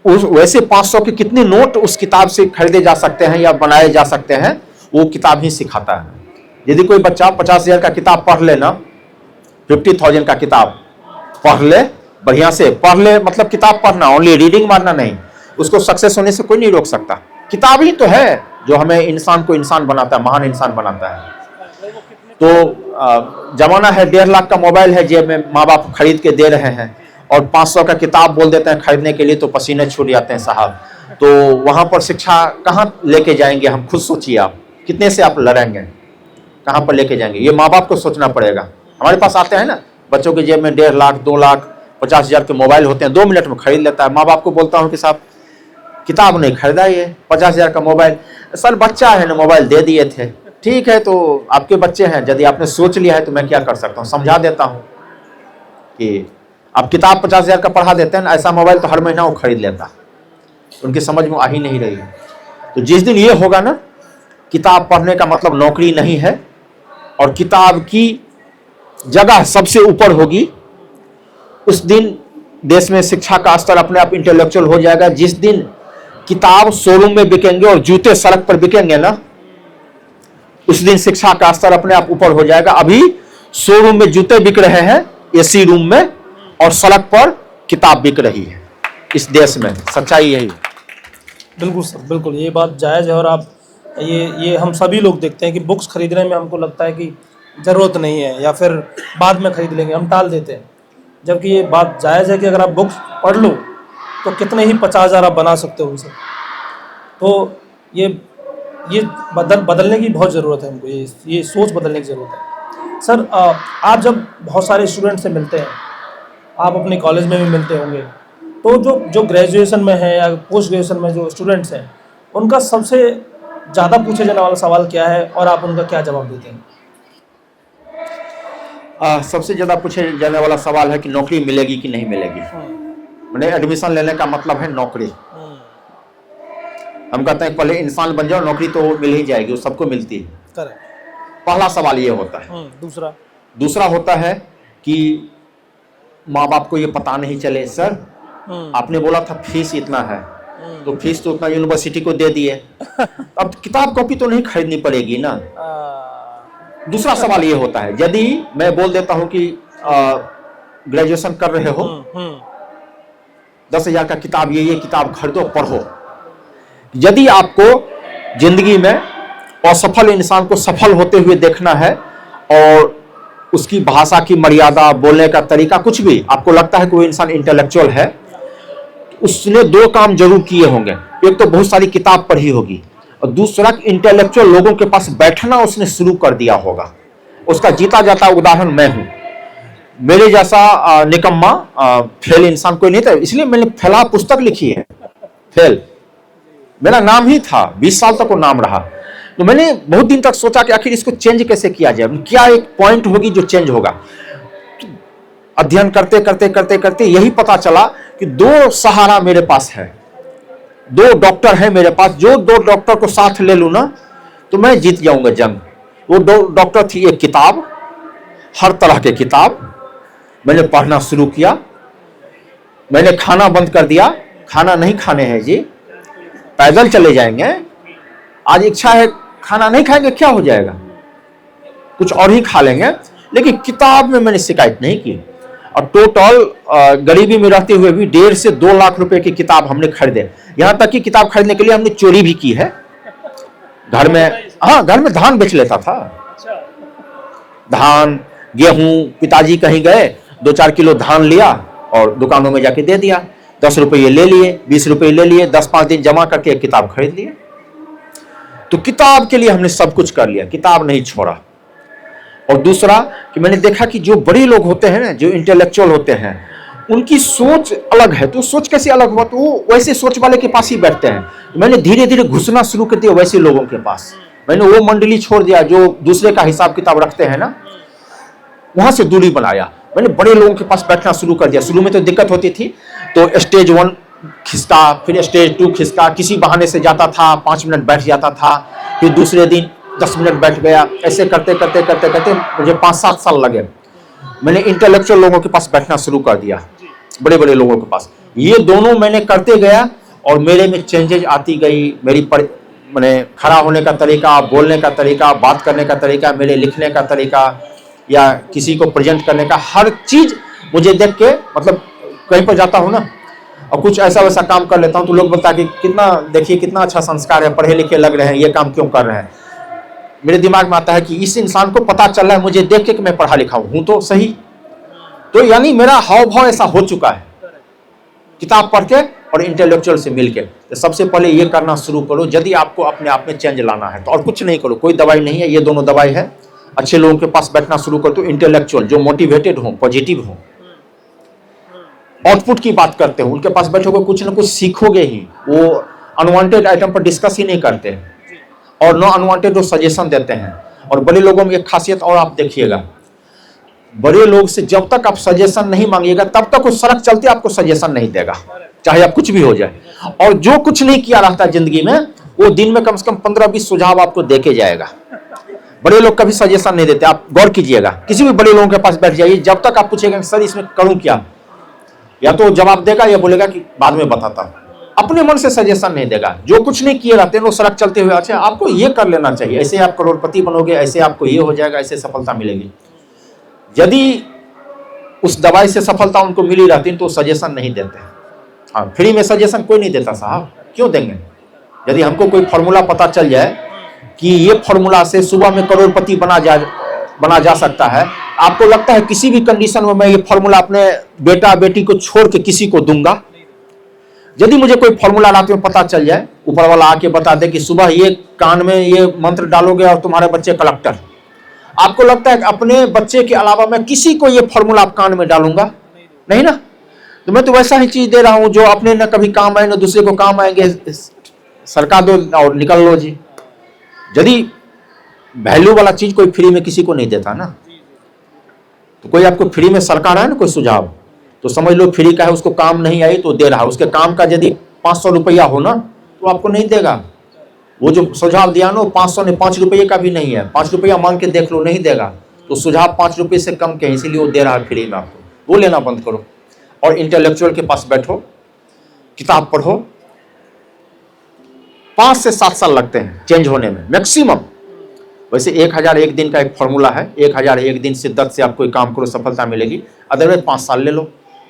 वैसे 500 के कितने नोट उस किताब से खरीदे जा सकते हैं या बनाए जा सकते हैं, वो किताब ही सिखाता है। यदि कोई बच्चा 50,000 का किताब पढ़ ले ना, 50,000 का किताब पढ़ ले, बढ़िया से पढ़ ले, मतलब किताब पढ़ना, ओनली रीडिंग मारना नहीं, उसको सक्सेस होने से कोई नहीं रोक सकता। किताब ही तो है जो हमें इंसान को इंसान बनाता है, महान इंसान बनाता है। तो जमाना है 1.5 लाख का मोबाइल है जेब में, माँ बाप खरीद के दे रहे हैं, और 500 का किताब बोल देते हैं खरीदने के लिए, तो पसीने छूट जाते हैं साहब। तो वहां पर शिक्षा कहाँ लेके जाएंगे हम? खुद सोचिए आप, कितने से आप लड़ेंगे, कहाँ पर लेके जाएंगे? ये माँ बाप को सोचना पड़ेगा। हमारे पास आते हैं ना बच्चों के जेब में 1.5 लाख 2 लाख 50,000 के मोबाइल होते हैं, 2 मिनट में खरीद लेता है। माँ बाप को बोलता हूँ कि साहब किताब नहीं खरीदा, ये 50,000 का मोबाइल, सर बच्चा है ना मोबाइल दे दिए थे। ठीक है, तो आपके बच्चे हैं, यदि आपने सोच लिया है तो मैं क्या कर सकता हूँ, समझा देता हूँ कि आप किताब 50,000 का पढ़ा देते हैं ना, ऐसा मोबाइल तो हर महीना वो खरीद लेता। उनकी समझ में आ ही नहीं रही है। तो जिस दिन ये होगा ना किताब पढ़ने का मतलब नौकरी नहीं है, और किताब की जगह सबसे ऊपर होगी। उस दिन देश में शिक्षा का स्तर अपने आप इंटेलेक्चुअल हो जाएगा। जिस दिन किताब शोरूम में बिकेंगे और जूते सड़क पर बिकेंगे ना, उस दिन शिक्षा का स्तर अपने आप ऊपर हो जाएगा। अभी शोरूम में जूते बिक रहे हैं, एसी रूम में, और सड़क पर किताब बिक रही है इस देश में। सच्चाई यही है। बिल्कुल सर, बिल्कुल ये बात जायज़ है। और आप ये हम सभी लोग देखते हैं कि बुक्स खरीदने में हमको लगता है कि ज़रूरत नहीं है या फिर बाद में खरीद लेंगे, हम टाल देते हैं। जबकि ये बात जायज़ है कि अगर आप बुक्स पढ़ लो तो कितने ही 50,000 आप बना सकते हो उनसे। तो ये बदलने की बहुत ज़रूरत है हमको, ये सोच बदलने की ज़रूरत है। सर आप जब बहुत सारे स्टूडेंट से मिलते हैं, आप अपने कॉलेज में भी मिलते होंगे, तो जो ग्रेजुएशन में है या पोस्ट ग्रेजुएशन में जो स्टूडेंट्स हैं, उनका सबसे ज़्यादा पूछे जाने वाला सवाल क्या है और आप उनका क्या जवाब देते हैं? सबसे ज़्यादा पूछे जाने वाला सवाल है कि नौकरी मिलेगी कि नहीं मिलेगी। मैंने एडमिशन लेने का मतलब है नौकरी। हम कहते हैं पहले इंसान बन जाओ, नौकरी तो मिल ही जाएगी, वो सबको मिलती है। करेक्ट। पहला सवाल ये होता है। दूसरा होता है कि माँ बाप को ये पता नहीं चले, सर आपने बोला था फीस इतना है, तो फीस तो उतना यूनिवर्सिटी को दे दिए, अब किताब कॉपी तो नहीं खरीदनी पड़ेगी ना। दूसरा सवाल ये होता है, यदि मैं बोल देता हूं कि ग्रेजुएशन कर रहे हो, 10,000 का किताब, ये किताब खरीदो पढ़ो। यदि आपको जिंदगी में असफल इंसान को सफल होते हुए देखना है और उसकी भाषा की मर्यादा, बोलने का तरीका, कुछ भी आपको लगता है कि वो इंसान इंटेलेक्चुअल है, उसने 2 काम जरूर किए होंगे। एक तो बहुत सारी किताब पढ़ी होगी, और दूसरा इंटेलेक्चुअल लोगों के पास बैठना उसने शुरू कर दिया होगा। उसका जीता जाता उदाहरण मैं हूं। मेरे जैसा निकम्मा फेल इंसान कोई नहीं था, इसलिए मैंने फैला पुस्तक लिखी है। फेल मेरा नाम ही था, 20 साल तक वो नाम रहा। तो मैंने बहुत दिन तक सोचा कि आखिर इसको चेंज कैसे किया जाए, क्या एक पॉइंट होगी जो चेंज होगा। तो अध्ययन करते करते करते करते यही पता चला कि 2 सहारा मेरे पास है, 2 डॉक्टर हैं मेरे पास। जो 2 डॉक्टर को साथ ले लूं ना तो मैं जीत जाऊंगा जंग। वो 2 डॉक्टर थी, एक किताब, हर तरह के किताब मैंने पढ़ना शुरू किया। मैंने खाना बंद कर दिया, खाना नहीं खाने हैं जी, पैदल चले जाएंगे। आज इच्छा है खाना नहीं खाएंगे, क्या हो जाएगा, कुछ और ही खा लेंगे, लेकिन किताब में मैंने शिकायत नहीं की। और टोटल गरीबी में रहते हुए भी 1.5 से 2 लाख रुपए की किताब हमने खरीदे। यहां तक कि किताब खरीदने के लिए हमने चोरी भी की है। घर में धान बेच लेता था, धान गेहूं। पिताजी कहीं गए, 2-4 किलो धान लिया और दुकानों में जाके दे दिया। 10 रुपये ले लिए, 20 रुपये ले लिए, 10-5 दिन जमा करके एक किताब खरीद लिए। तो किताब के लिए हमने सब कुछ कर लिया, किताब नहीं छोड़ा। और दूसरा कि मैंने देखा कि जो बड़े लोग होते हैं ना, जो इंटेलेक्चुअल होते हैं, उनकी सोच अलग है। तो सोच कैसे अलग हुआ, तो वो वैसे सोच वाले के पास ही बैठते हैं। मैंने धीरे धीरे घुसना शुरू कर दिया वैसे लोगों के पास। मैंने वो मंडली छोड़ दिया जो दूसरे का हिसाब किताब रखते हैं ना, वहां से दूरी बनाया। मैंने बड़े लोगों के पास बैठना शुरू कर दिया। शुरू में तो दिक्कत होती थी, तो स्टेज 1 खिसका, फिर स्टेज 2 खिसका, किसी बहाने से जाता था, 5 मिनट बैठ जाता था, फिर दूसरे दिन 10 मिनट बैठ गया। ऐसे करते करते करते करते मुझे 5-7 साल लगे। मैंने इंटेलेक्चुअल लोगों के पास बैठना शुरू कर दिया, बड़े बड़े लोगों के पास। ये दोनों मैंने करते गया और मेरे में चेंजेज आती गई। मैंने खड़ा होने का तरीका, बोलने का तरीका, बात करने का तरीका, मेरे लिखने का तरीका, या किसी को प्रेजेंट करने का, हर चीज मुझे देख के, मतलब कहीं पर जाता हूँ ना और कुछ ऐसा वैसा काम कर लेता हूँ तो लोग बोलता है कि देखिए कितना अच्छा संस्कार है, पढ़े लिखे लग रहे हैं, ये काम क्यों कर रहे हैं। मेरे दिमाग में आता है कि इस इंसान को पता चल रहा है मुझे देख के कि मैं पढ़ा लिखा हूं तो सही। तो यानी मेरा हाव भाव ऐसा हो चुका है किताब पढ़ के और इंटेलेक्चुअल से मिलके। तो सबसे पहले ये करना शुरू करो, यदि आपको अपने आप में चेंज लाना है तो। और कुछ नहीं करो, कोई दवाई नहीं है, ये दोनों दवाई है। अच्छे लोगों के पास बैठना शुरू कर दो, इंटेलेक्चुअल जो मोटिवेटेड हो, पॉजिटिव हो, आउटपुट की बात करते हो, उनके पास बैठोगे कुछ ना कुछ सीखोगे ही। वो अनवांटेड आइटम पर डिस्कस ही नहीं करते और नो अनवांटेड वो सजेशन देते हैं। और बड़े लोगों में एक खासियत और आप देखिएगा, बड़े लोग से जब तक आप सजेशन नहीं मांगिएगा तब तक वो सड़क चलते आपको सजेशन नहीं देगा, चाहे आप कुछ भी हो जाए। और जो कुछ नहीं किया रहता जिंदगी में वो दिन में कम से कम 15-20 सुझाव आपको देके जाएगा। बड़े लोग कभी सजेशन नहीं देते, आप गौर कीजिएगा, किसी भी बड़े लोगों के पास बैठ जाइए, जब तक आप पूछेगा सर इसमें करूं क्या, या तो जवाब देगा या बोलेगा कि बाद में बताता हूं, अपने मन से सजेशन नहीं देगा। जो कुछ नहीं किए रहते हैं वो सड़क चलते हुए, अच्छा आपको ये कर लेना चाहिए, ऐसे आप करोड़पति बनोगे, ऐसे आपको ये हो जाएगा, ऐसे सफलता मिलेगी। यदि उस दवाई से सफलता उनको मिली रहती तो सजेशन नहीं देते। हाँ, फ्री में सजेशन कोई नहीं देता साहब, क्यों देंगे? यदि हमको कोई फॉर्मूला पता चल जाए कि ये फॉर्मूला से सुबह में करोड़पति बना जा सकता है, आपको लगता है किसी भी कंडीशन में मैं ये फॉर्मूला अपने बेटा बेटी को छोड़ के किसी को दूंगा? यदि मुझे कोई फॉर्मूला रात में पता चल जाए, ऊपर वाला आके बता दे कि सुबह ये कान में ये मंत्र डालोगे और तुम्हारे बच्चे कलेक्टर, आपको लगता है कि अपने बच्चे के अलावा मैं किसी को ये फॉर्मूला आप कान में डालूंगा? नहीं ना। तो मैं तो वैसा ही चीज दे रहा हूं जो अपने न कभी काम आए न दूसरे को काम आएंगे, सरकार दो और निकल लो जी। यदि वैल्यू वाला चीज कोई फ्री में किसी को नहीं देता ना, तो कोई आपको फ्री में सरकार है ना कोई सुझाव, तो समझ लो फ्री का है, उसको काम नहीं आई तो दे रहा है। उसके काम का यदि 500 रुपया हो ना तो आपको नहीं देगा। वो जो सुझाव दिया ना 500 नहीं, 5 रुपये का भी नहीं है, 5 रुपया मांग के देख लो, नहीं देगा। तो सुझाव 5 रुपये से कम के, इसीलिए वो दे रहा है फ्री में आपको। वो लेना बंद करो और इंटेलेक्चुअल के पास बैठो, किताब पढ़ो। 5 से 7 साल लगते हैं चेंज होने में मैक्सिमम। वैसे 1001 दिन का एक फॉर्मूला है, 1001 दिन शिद्दत से आप कोई काम करो, सफलता मिलेगी। अदरवाइज 5 साल ले लो।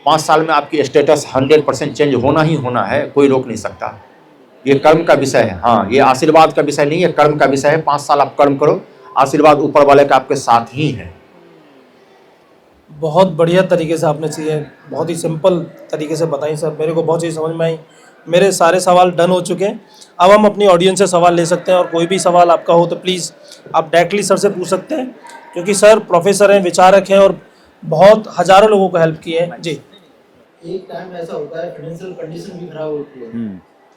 5 साल में आपकी स्टेटस 100% चेंज होना ही होना है, कोई रोक नहीं सकता। ये कर्म का विषय है, हाँ, ये आशीर्वाद का विषय नहीं है, कर्म का विषय है। 5 साल आप कर्म करो, आशीर्वाद ऊपर वाले का आपके साथ ही है। बहुत बढ़िया तरीके से आपने चीज़ें बहुत ही सिंपल तरीके से बताई सर, मेरे को बहुत चीज़ समझ में आई। मेरे सारे सवाल डन हो चुके हैं। अब हम अपनी ऑडियंस से सवाल ले सकते हैं, और कोई भी सवाल आपका हो तो प्लीज़ आप डायरेक्टली सर से पूछ सकते हैं, क्योंकि सर प्रोफेसर हैं, विचारक हैं और बहुत हज़ारों लोगों को हेल्प की है जी। एक टाइम ऐसा होता है फाइनेंशियल कंडीशन भी खराब होती है,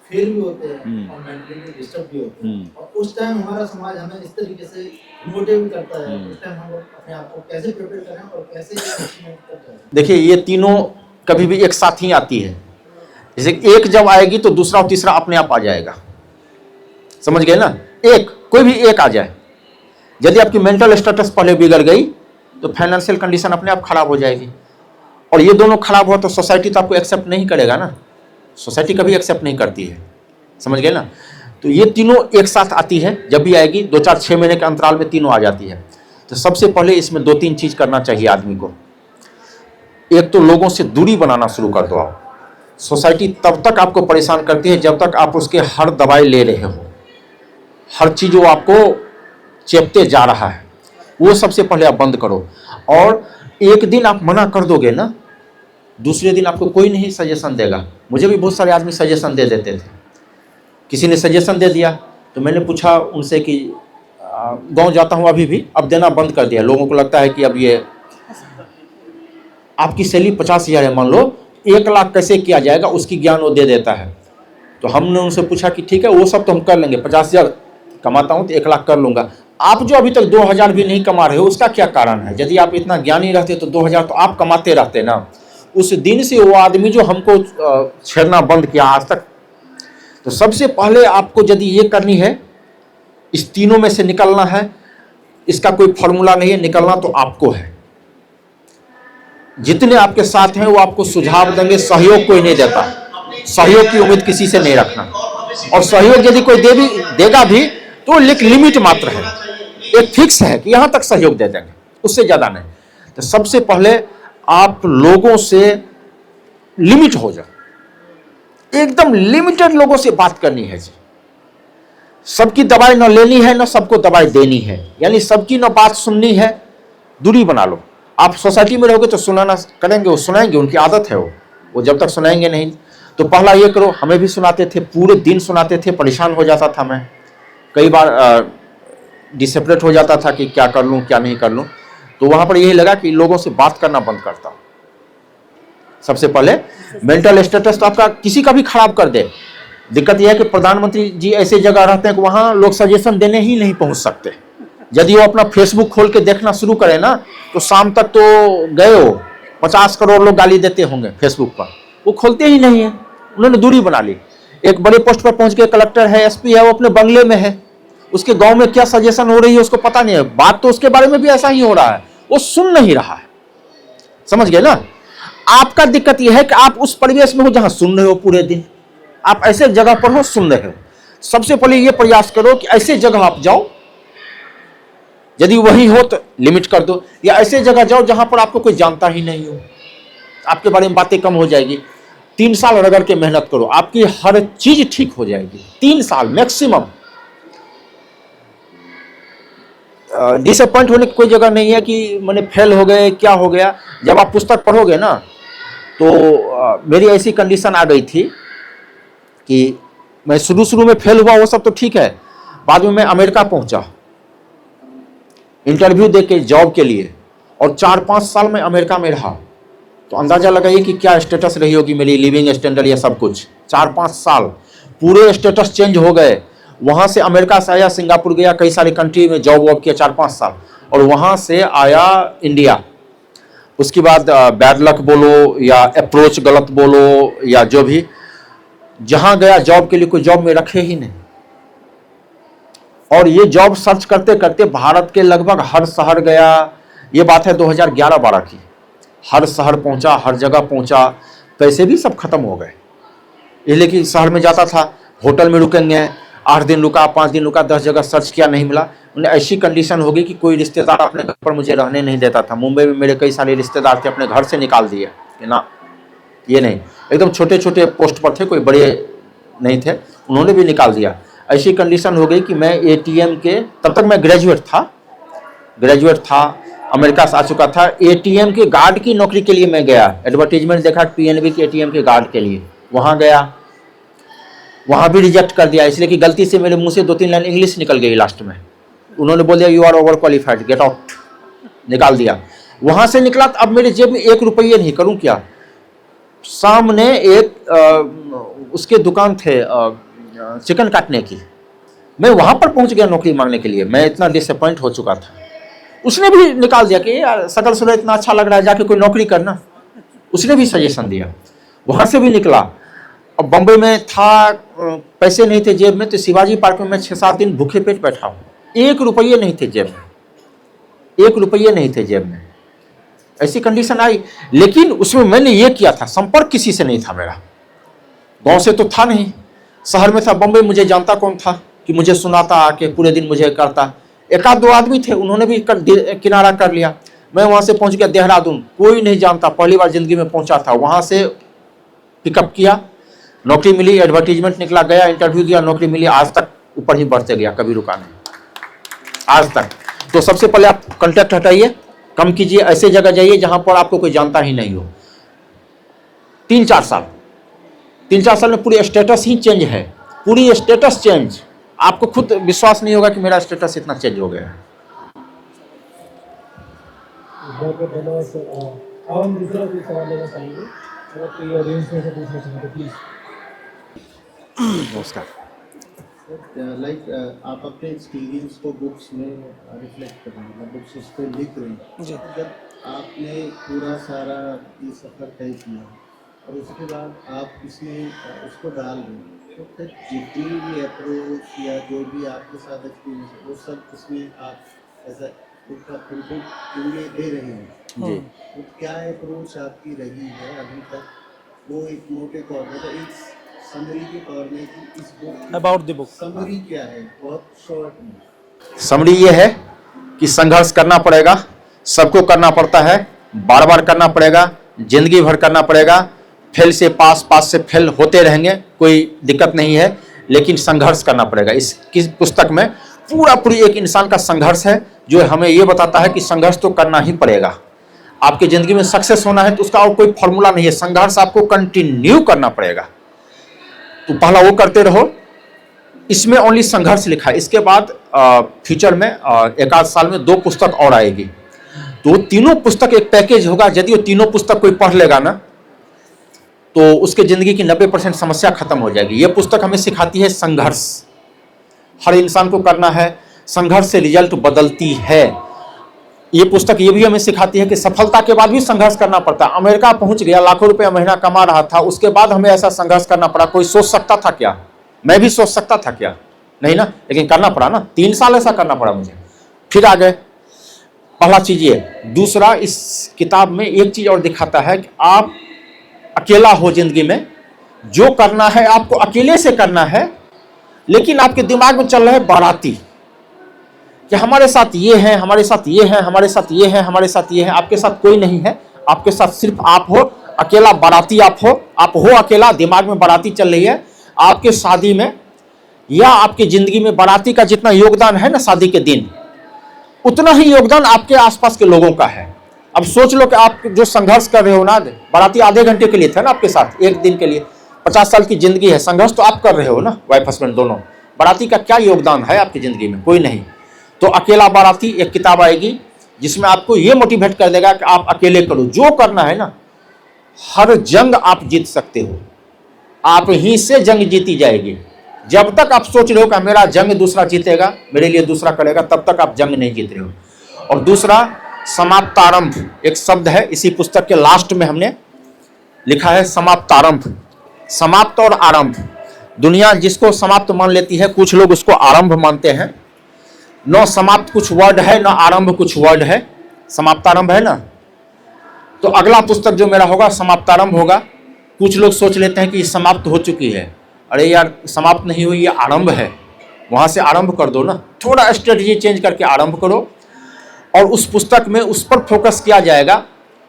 फेल भी होते हैं और मेंटली डिस्टर्ब भी होते हैं, और उस टाइम हमारा समाज हमें इस तरीके से मोटिवेट करता है। उस टाइम हम अपने आप को कैसे प्रिपेयर करें और कैसे अचीवमेंट करते हैं? देखिए, ये तीनों कभी भी एक साथ ही आती है। जैसे एक जब आएगी तो दूसरा और तीसरा अपने आप आ जाएगा, समझ गए ना? एक कोई भी एक आ जाए। यदि आपकी मेंटल स्टेटस पहले बिगड़ गई तो फाइनेंशियल कंडीशन अपने आप खराब हो जाएगी, और ये दोनों खराब हो तो सोसाइटी तो आपको एक्सेप्ट नहीं करेगा ना। सोसाइटी कभी एक्सेप्ट नहीं करती है, समझ गए ना? तो ये तीनों एक साथ आती है, जब भी आएगी 2-4-6 महीने के अंतराल में तीनों आ जाती है। तो सबसे पहले इसमें 2-3 चीज करना चाहिए आदमी को। एक तो लोगों से दूरी बनाना शुरू कर दो आप। सोसाइटी तब तक आपको परेशान करती है जब तक आप उसके हर दवाई ले रहे हो, हर चीज वो आपको चेपते जा रहा है, वो सबसे पहले आप बंद करो। और एक दिन आप मना कर दोगे ना, दूसरे दिन आपको कोई नहीं सजेशन देगा। मुझे भी बहुत सारे आदमी सजेशन दे देते थे। किसी ने सजेशन दे दिया तो मैंने पूछा उनसे कि गांव जाता हूं अभी भी, अब देना बंद कर दिया। लोगों को लगता है कि अब ये आपकी सैलरी 50,000 है, मान लो 1 लाख कैसे किया जाएगा उसकी ज्ञान वो दे देता है। तो हमने उनसे पूछा कि ठीक है वो सब तो हम कर लेंगे, 50,000 कमाता हूं तो 1 लाख कर लूंगा। आप जो अभी तक 2,000 भी नहीं कमा रहे हो उसका क्या कारण है? यदि आप इतना ज्ञानी रहते तो 2,000 तो आप कमाते रहते ना। उस दिन से वो आदमी जो हमको छेड़ना बंद किया आज तक। तो सबसे पहले आपको यदि ये करनी है, इस तीनों में से निकलना है, इसका कोई फॉर्मूला नहीं है, निकलना तो आपको है। जितने आपके साथ हैं वो आपको सुझाव देंगे, सहयोग कोई नहीं देता। सहयोग की उम्मीद किसी से नहीं रखना, और सहयोग यदि कोई देगा भी तो लिमिट मात्र है, एक फिक्स है कि यहां तक सहयोग दे देंगे, उससे ज्यादा नहीं। तो सबसे पहले आप लोगों से लिमिट हो जाओ, एकदम लिमिटेड लोगों से बात करनी है जी। सबकी दवाई न लेनी है, न सबको दवाई देनी है, यानी सबकी न बात सुननी है, दूरी बना लो। आप सोसाइटी में रहोगे तो सुनाना करेंगे, वो सुनाएंगे, उनकी आदत है वो जब तक सुनाएंगे नहीं। तो पहला ये करो, हमें भी सुनाते थे, पूरे दिन सुनाते थे, परेशान हो जाता था मैं, कई बार डिसेपरेट हो जाता था कि क्या कर लूँ क्या नहीं कर लूँ। तो वहाँ पर यही लगा कि लोगों से बात करना बंद करता हूँ। सबसे पहले मेंटल स्टेटस तो आपका किसी का भी खराब कर दे। दिक्कत यह है कि प्रधानमंत्री जी ऐसे जगह रहते हैं कि वहाँ लोग सजेशन देने ही नहीं पहुँच सकते। यदि वो अपना फेसबुक खोल के देखना शुरू करें ना तो शाम तक तो गए हो, 50 करोड़ लोग गाली देते होंगे फेसबुक पर, वो खोलते ही नहीं है, उन्होंने दूरी बना ली। एक बड़े पोस्ट पर पहुंच के कलेक्टर है, एसपी है, वो अपने बंगले में है, उसके गांव में क्या सजेशन हो रही है उसको पता नहीं है, बात तो उसके बारे में भी ऐसा ही हो रहा है, वो सुन नहीं रहा है। समझ गए ना? आपका दिक्कत यह है कि आप उस परिवेश में हो जहां सुन रहे हो पूरे दिन, आप ऐसे जगह पर हो सुन रहे हो। सबसे पहले यह प्रयास करो कि ऐसे जगह आप जाओ, यदि वही हो तो लिमिट कर दो, या ऐसे जगह जाओ जहां पर आपको कोई जानता ही नहीं हो, आपके बारे में बातें कम हो जाएगी। 3 साल रगड़ के मेहनत करो, आपकी हर चीज ठीक हो जाएगी। 3 साल मैक्सिमम। डिसअपॉइंट होने की कोई जगह नहीं है कि मैंने फेल हो गए, क्या हो गया। जब आप पुस्तक पढ़ोगे ना तो मेरी ऐसी कंडीशन आ गई थी कि मैं शुरू में फेल हुआ, वो सब तो ठीक है, बाद में मैं अमेरिका पहुंचा इंटरव्यू दे के जॉब के लिए, और 4-5 साल में अमेरिका में रहा। तो अंदाजा लगाइए कि क्या स्टेटस रही होगी मेरी, लिविंग स्टैंडर्ड, या सब कुछ। 4-5 साल पूरे स्टेटस चेंज हो गए। वहां से अमेरिका से आया, सिंगापुर गया, कई सारी कंट्री में जॉब वॉब किया 4-5 साल, और वहां से आया इंडिया। उसके बाद बैड लक बोलो या अप्रोच गलत बोलो या जो भी, जहां गया जॉब के लिए कोई जॉब में रखे ही नहीं। और ये जॉब सर्च करते करते भारत के लगभग हर शहर गया। ये बात है 2011-12 की। हर शहर पहुंचा, हर जगह पहुंचा, पैसे भी सब खत्म हो गए। इसलिए कि शहर में जाता था, होटल में रुकेंगे, 8 दिन रुका, 5 दिन रुका, 10 जगह सर्च किया, नहीं मिला। उन्हें ऐसी कंडीशन हो गई कि कोई रिश्तेदार अपने घर पर मुझे रहने नहीं देता था। मुंबई में मेरे कई सारे रिश्तेदार थे, अपने घर से निकाल दिए कि ना, ये नहीं। एकदम छोटे छोटे पोस्ट पर थे, कोई बड़े नहीं थे, उन्होंने भी निकाल दिया। ऐसी कंडीशन हो गई कि मैं एटीएम के, तब तक मैं ग्रेजुएट था, अमेरिका से आ चुका था। एटीएम के गार्ड की नौकरी के लिए मैं गया, एडवर्टीजमेंट देखा पीएनबी के एटीएम के गार्ड के लिए, वहां गया, वहां भी रिजेक्ट कर दिया, इसलिए कि गलती से मेरे मुंह से 2-3 लाइन इंग्लिश निकल गई लास्ट में। उन्होंने बोल दिया you are overqualified, get out, निकाल दिया। वहां से निकला तो अब मेरे जेब में 1 रुपये नहीं, करूं क्या। सामने एक उसके दुकान थे चिकन काटने की, मैं वहां पर पहुंच गया नौकरी मांगने के लिए। मैं इतना डिसअपॉइंट हो चुका था। उसने भी निकाल दिया कि यार सकल सूरत इतना अच्छा लग रहा है, जाके कोई नौकरी करना। उसने भी सजेशन दिया, वहां से भी निकला। अब बम्बई में था, पैसे नहीं थे जेब में, तो शिवाजी पार्क में मैं 6-7 दिन भूखे पेट बैठा हूँ। 1 रुपये नहीं थे जेब में, 1 रुपये नहीं थे जेब में। ऐसी कंडीशन आई, लेकिन उसमें मैंने ये किया था, संपर्क किसी से नहीं था मेरा, गांव से तो था नहीं, शहर में था। बम्बई मुझे जानता कौन था कि मुझे सुनाता आके, पूरे दिन मुझे करता। 1-2 आदमी थे, उन्होंने भी किनारा कर लिया। मैं वहां से पहुंच गया देहरादून, कोई नहीं जानता, पहली बार जिंदगी में पहुंचा था। वहां से पिकअप किया, नौकरी मिली, एडवर्टीजमेंट निकला, गया, इंटरव्यू दिया, नौकरी मिली। आज तक ऊपर ही बढ़ते गया, कभी रुका नहीं आज तक। तो सबसे पहले आप कॉन्टैक्ट हटाइए, कम कीजिए, ऐसे जगह जाइए जहां पर आपको कोई जानता ही नहीं हो। 3-4 साल में पूरी स्टेटस ही चेंज है, पूरी स्टेटस चेंज। आपको खुद विश्वास नहीं होगा कि मेरा स्टेटस इतना चेंज हो गया है। बहुत बहुत धन्यवाद सर। अब हम दूसरा कोई सवाल लेना चाहेंगे, अगर कोई ऑडियंस में से पूछना चाहें तो प्लीज। नमस्कार। लाइक आप अपने एक्सपीरियंस को बुक्स में रिफ्लेक्ट कर रहे हैं, मतलब बुक्स उस पर लिख रहे हैं। जी। जब आपने पूरा सारा ये सफ़र तय किया और उसके बाद आप इसमें उसको डाल रहे हैं, तो फिर जितनी भी अप्रोच या जो भी आपके साथ एक्सपीरियंस है वो सब इसमें आप ऐसा उसका पूरे दे रहे हैं जी। तो क्या अप्रोच आपकी रही है अभी तक, वो एक मोटे तौर पर, तो एक समरी के तौर में कि इस book about the book summary क्या है, बहुत शॉर्ट में। समरी ये है कि संघर्ष करना पड़ेगा, सबको करना पड़ता है, बार बार करना पड़ेगा, जिंदगी भर करना पड़ेगा। फेल से पास, पास से फेल होते रहेंगे, कोई दिक्कत नहीं है, लेकिन संघर्ष करना पड़ेगा। इस पुस्तक में पूरी एक इंसान का संघर्ष है, जो हमें ये बताता है कि संघर्ष तो करना ही पड़ेगा। आपकी जिंदगी में सक्सेस होना है तो उसका और कोई फॉर्मूला नहीं है, संघर्ष आपको कंटिन्यू करना पड़ेगा। तो पहला वो करते रहो। इसमें ओनली संघर्ष लिखा है। इसके बाद फ्यूचर में 1-8 साल में 2 पुस्तक और आएगी, तो तीनों पुस्तक एक पैकेज होगा। यदि वो तीनों पुस्तक कोई पढ़ लेगा ना, तो उसके जिंदगी की 90% समस्या खत्म हो जाएगी। ये पुस्तक हमें सिखाती है संघर्ष हर इंसान को करना है, संघर्ष से रिजल्ट बदलती है। ये पुस्तक ये भी हमें सिखाती है कि सफलता के बाद भी संघर्ष करना पड़ता है। अमेरिका पहुंच गया, लाखों रुपया महीना कमा रहा था, उसके बाद हमें ऐसा संघर्ष करना पड़ा। कोई सोच सकता था क्या? मैं भी सोच सकता था क्या? नहीं ना, लेकिन करना पड़ा ना। 3 साल ऐसा करना पड़ा मुझे, फिर आ गए। पहला चीज ये। दूसरा, इस किताब में एक चीज और दिखाता है कि आप अकेला हो जिंदगी में, जो करना है आपको अकेले से करना है, लेकिन आपके दिमाग में चल रहा है बाराती कि हमारे साथ ये है, हमारे साथ ये है, हमारे साथ ये है, हमारे साथ ये है। आपके साथ कोई नहीं है, आपके साथ सिर्फ आप हो, अकेला बाराती आप हो अकेला। दिमाग में बाराती चल रही है। आपके शादी में या आपकी जिंदगी में बाराती का जितना योगदान है ना शादी के दिन, उतना ही योगदान आपके आसपास के लोगों का है। अब सोच लो कि आप जो संघर्ष कर रहे हो ना, बाराती आधे घंटे के लिए थे ना आपके साथ, एक दिन के लिए। 50 साल की जिंदगी है, संघर्ष तो आप कर रहे हो ना, वाइफ हस्बैंड दोनों। बाराती का क्या योगदान है आपकी जिंदगी में? कोई नहीं। तो अकेला बाराती एक किताब आएगी जिसमें आपको ये मोटिवेट कर देगा कि आप अकेले करो, जो करना है ना। हर जंग आप जीत सकते हो, आप ही से जंग जीती जाएगी। जब तक आप सोच रहे हो कि मेरा जंग दूसरा जीतेगा, मेरे लिए दूसरा करेगा, तब तक आप जंग नहीं जीत रहे हो। और दूसरा, समाप्तारंभ एक शब्द है, इसी पुस्तक के लास्ट में हमने लिखा है समाप्तारंभ। समाप्त और आरंभ, दुनिया जिसको समाप्त मान लेती है, कुछ लोग उसको आरंभ मानते हैं। न समाप्त कुछ वर्ड है, न आरंभ कुछ वर्ड है, समाप्तारंभ है ना। तो अगला पुस्तक जो मेरा होगा समाप्तारंभ होगा। कुछ लोग सोच लेते हैं कि समाप्त हो चुकी है। अरे यार, समाप्त नहीं हुई, ये आरंभ है। वहां से आरंभ कर दो ना, थोड़ा स्ट्रेटजी चेंज करके आरंभ करो। और उस पुस्तक में उस पर फोकस किया जाएगा।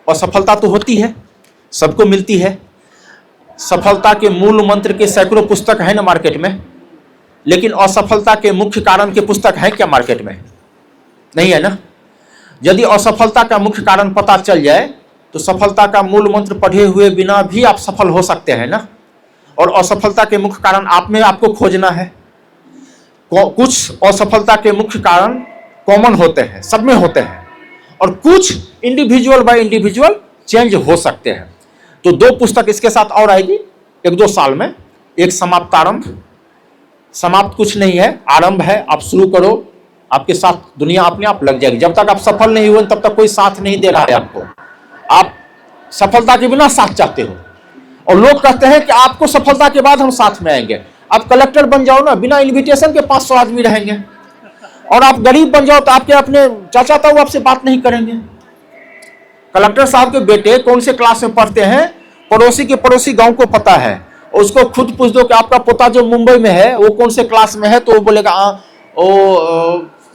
और सफलता तो होती है, सबको मिलती है। सफलता के मूल मंत्र के सैकड़ों पुस्तक है ना मार्केट में, लेकिन असफलता के मुख्य कारण के पुस्तक है क्या मार्केट में? नहीं है ना। यदि असफलता का मुख्य कारण पता चल जाए तो सफलता का मूल मंत्र पढ़े हुए बिना भी आप सफल हो सकते हैं ना। और असफलता के मुख्य कारण आप में आपको खोजना है। कुछ असफलता के मुख्य कारण कॉमन होते हैं, सब में होते हैं, और कुछ इंडिविजुअल बाय इंडिविजुअल चेंज हो सकते हैं। तो 2 पुस्तक इसके साथ और आएगी 1-2 साल में। एक समाप्तारंभ, समाप्त कुछ नहीं है, आरंभ है। आप शुरू करो, आपके साथ दुनिया अपने आप लग जाएगी। जब तक आप सफल नहीं हुए तब तक कोई साथ नहीं दे रहा है आपको। आप सफलता के बिना साथ चाहते हो, और लोग कहते हैं कि आपको सफलता के बाद हम साथ में आएंगे। आप कलेक्टर बन जाओ ना, बिना इन्विटेशन के 500 आदमी रहेंगे। और आप गरीब बन जाओ तो आपके अपने चाचा ताऊ आपसे बात नहीं करेंगे। कलेक्टर साहब के बेटे कौन से क्लास में पढ़ते हैं, पड़ोसी के पड़ोसी गांव को पता है। उसको खुद पूछ दो कि आपका पोता जो मुंबई में है वो कौन से क्लास में है, तो वो बोलेगा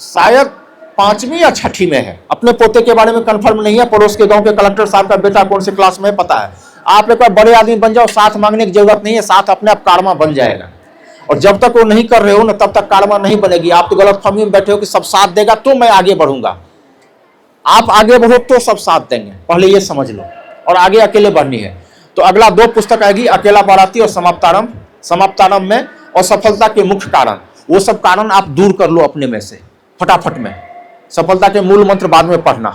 शायद 5वीं या 6ठी में है। अपने पोते के बारे में कंफर्म नहीं है, पड़ोस के गांव के कलेक्टर साहब का बेटा कौन से क्लास में है पता है। आप एक बार बड़े आदमी बन जाओ, साथ मांगने की जरूरत नहीं है, साथ अपने आप कारमा बन जाएगा। और जब तक वो नहीं कर रहे हो ना, तब तक कारमा नहीं बनेगी। आप तो गलत फहमी में बैठे हो कि सब साथ देगा तो मैं आगे बढ़ूंगा। आप आगे बढ़ो तो सब साथ देंगे, पहले ये समझ लो। और आगे अकेले बढ़नी है। तो अगला 2 पुस्तक आएगी, अकेला बाराती और समाप्तारंभ। समाप्तारंभ में असफलता के मुख्य कारण, वो सब कारण आप दूर कर लो अपने में से फटाफट में। सफलता के मूल मंत्र बाद में पढ़ना।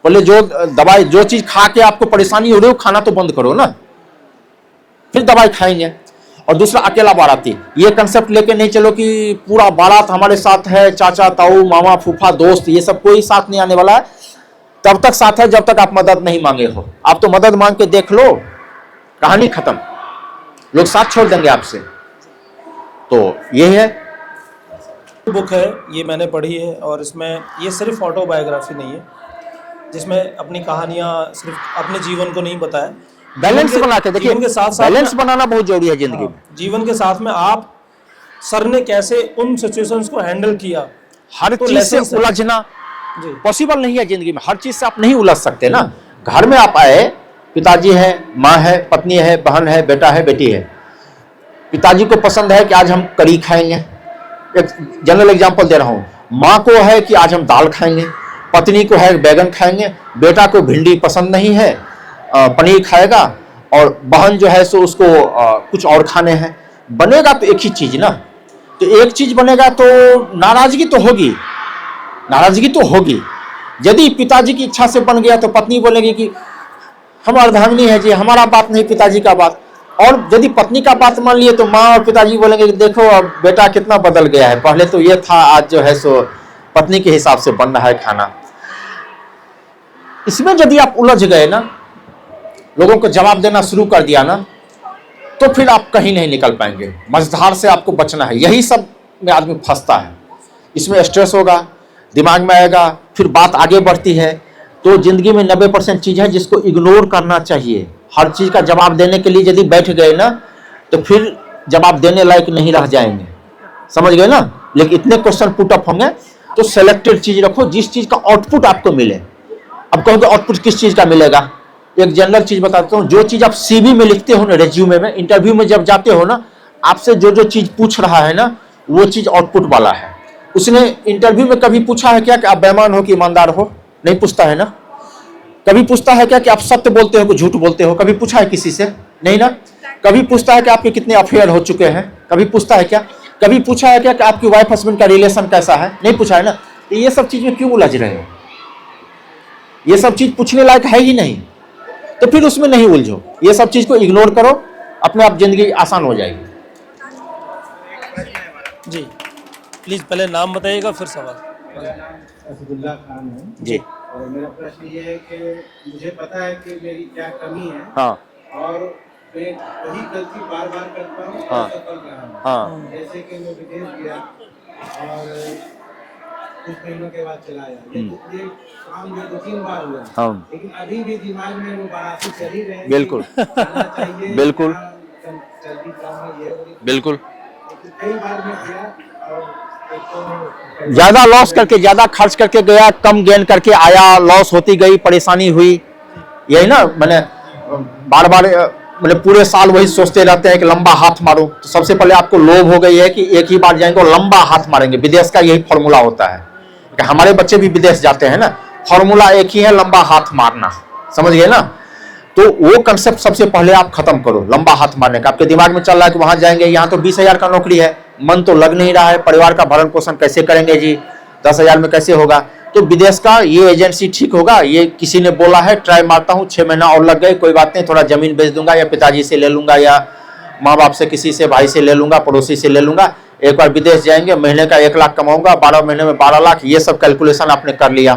पहले जो दवाई, जो चीज खा के आपको परेशानी हो रही हो, खाना तो बंद करो ना, फिर दवाई खाएंगे। और दूसरा, अकेला बाराती। ये कंसेप्ट लेके नहीं चलो कि पूरा बारात हमारे साथ है, चाचा ताऊ मामा फूफा दोस्त, ये सब कोई साथ नहीं आने वाला है। तब तक साथ है जब तक आप मदद नहीं मांगे हो। आप तो मदद मांग के देख लो, कहानी खत्म, लोग साथ छोड़ देंगे आपसे। तो ये है बुक है, ये मैंने पढ़ी है। और इसमें ये सिर्फ ऑटोबायोग्राफी नहीं है, जिसमें अपनी कहानियाँ सिर्फ अपने जीवन को नहीं बताया, बैलेंस बना के देखिए। जीवन के साथ साथ बैलेंस बनाना बहुत जरूरी है जिंदगी में। जीवन के साथ में आप सर ने कैसे उन सिचुएशंस को हैंडल किया। हर तो चीज से lessons है। उलझना जी, पॉसिबल नहीं है जिंदगी में। हर चीज से आप नहीं उलझ सकते ना। घर में आप आए, पिताजी है, माँ है, पत्नी है, बहन है, बेटा है, बेटी है। पिताजी को पसंद है कि आज हम करी खाएंगे, एक जनरल एग्जांपल दे रहा हूँ। माँ को है कि आज हम दाल खाएंगे, पत्नी को है बैगन खाएंगे, बेटा को भिंडी पसंद नहीं है, पनीर खाएगा, और बहन जो है सो उसको कुछ और खाने हैं। बनेगा तो एक ही चीज ना। तो एक चीज बनेगा तो नाराजगी तो होगी, नाराजगी तो होगी। यदि पिताजी की इच्छा से बन गया तो पत्नी बोलेगी कि हम अर्धांगिनी है जी, हमारा बात नहीं पिताजी का बात। और यदि पत्नी का बात मान लिए तो माँ और पिताजी बोलेंगे कि देखो अब बेटा कितना बदल गया है, पहले तो ये था, आज जो है सो पत्नी के हिसाब से बन रहा है खाना। इसमें यदि आप उलझ गए ना, लोगों को जवाब देना शुरू कर दिया ना, तो फिर आप कहीं नहीं निकल पाएंगे। मझधार से आपको बचना है। यही सब में आदमी फंसता है। इसमें स्ट्रेस होगा, दिमाग में आएगा, फिर बात आगे बढ़ती है। तो जिंदगी में 90% चीज़ है जिसको इग्नोर करना चाहिए। हर चीज़ का जवाब देने के लिए यदि बैठ गए ना, तो फिर जवाब देने लायक नहीं रह जाएंगे। समझ गए ना? लेकिन इतने क्वेश्चन पुट अप होंगे तो सेलेक्टेड चीज़ रखो, जिस चीज़ का आउटपुट आपको मिले। अब कहोगे आउटपुट किस चीज़ का मिलेगा? एक जनरल चीज़ बताता हूँ। जो चीज़ आप सीवी में लिखते हो ना, रेज्यूमे में, इंटरव्यू में जब जाते हो ना, आपसे जो जो चीज़ पूछ रहा है ना, वो चीज़ आउटपुट वाला है। उसने इंटरव्यू में कभी पूछा है क्या कि आप बेईमान हो कि ईमानदार हो? नहीं पूछता है ना। कभी पूछता है क्या कि आप सत्य बोलते हो कि झूठ बोलते हो? कभी पूछा है किसी से? नहीं ना। कभी पूछता है कि आपके कितने अफेयर हो चुके हैं? कभी पूछता है क्या? कभी पूछा है क्या कि आपकी वाइफ हस्बैंड का रिलेशन कैसा है? नहीं पूछा है ना। तो ये सब चीज़ में क्यों उलझ रहे हो? ये सब चीज़ पूछने लायक है ही नहीं, तो फिर उसमें नहीं उलझो। ये सब चीज़ को इग्नोर करो, अपने आप जिंदगी आसान हो जाएगी। जी प्लीज़ पहले नाम बताइएगा फिर सवाल। असदुल्ला खान है जी। और मेरा प्रश्न ये है कि मुझे पता है कि मेरी क्या कमी है हाँ और मैं वही गलती बार बार करता हूँ हाँ। और सफल रहा हूँ। हाँ जैसे कि मैं विदेश गया और कुछ महीनों के बाद चला आया। ये काम जो 2-3 बार हुआ, हाँ। लेकिन अभी भी दिमाग में वो बाराती चली रहे हैं कि बिल्कुल। जाना चाहिए, बिल्कुल। जल्दी काम ये बिल्कुल। लेकिन कई बार मैं गया और एक तो ज्यादा लॉस करके, ज्यादा खर्च करके गया, कम गेन करके आया, लॉस होती गई, परेशानी हुई। यही ना, मैंने बार बार मैंने पूरे साल वही सोचते रहते हैं कि लंबा हाथ मारो। तो सबसे पहले आपको लोभ हो गई है कि एक ही बार जाएंगे और लंबा हाथ मारेंगे। विदेश का यही फॉर्मूला होता है कि हमारे बच्चे भी विदेश जाते हैं ना, फॉर्मूला एक ही है, लंबा हाथ मारना। समझ गए ना? तो वो कंसेप्ट सबसे पहले आप खत्म करो, लंबा हाथ मारने का। आपके दिमाग में चल रहा है कि वहां जाएंगे, यहाँ तो 20,000 का नौकरी है, मन तो लग नहीं रहा है, परिवार का भरण पोषण कैसे करेंगे जी, 10,000 में कैसे होगा? तो विदेश का ये एजेंसी ठीक होगा, ये किसी ने बोला है, ट्राई मारता हूँ, 6 महीना और लग गए, कोई बात नहीं, थोड़ा जमीन बेच दूंगा या पिताजी से ले लूंगा या माँ बाप से, किसी से, भाई से ले लूंगा, पड़ोसी से ले लूंगा। एक बार विदेश जाएंगे, महीने का 1 लाख कमाऊंगा, 12 महीने में 12 लाख। ये सब कैलकुलेशन आपने कर लिया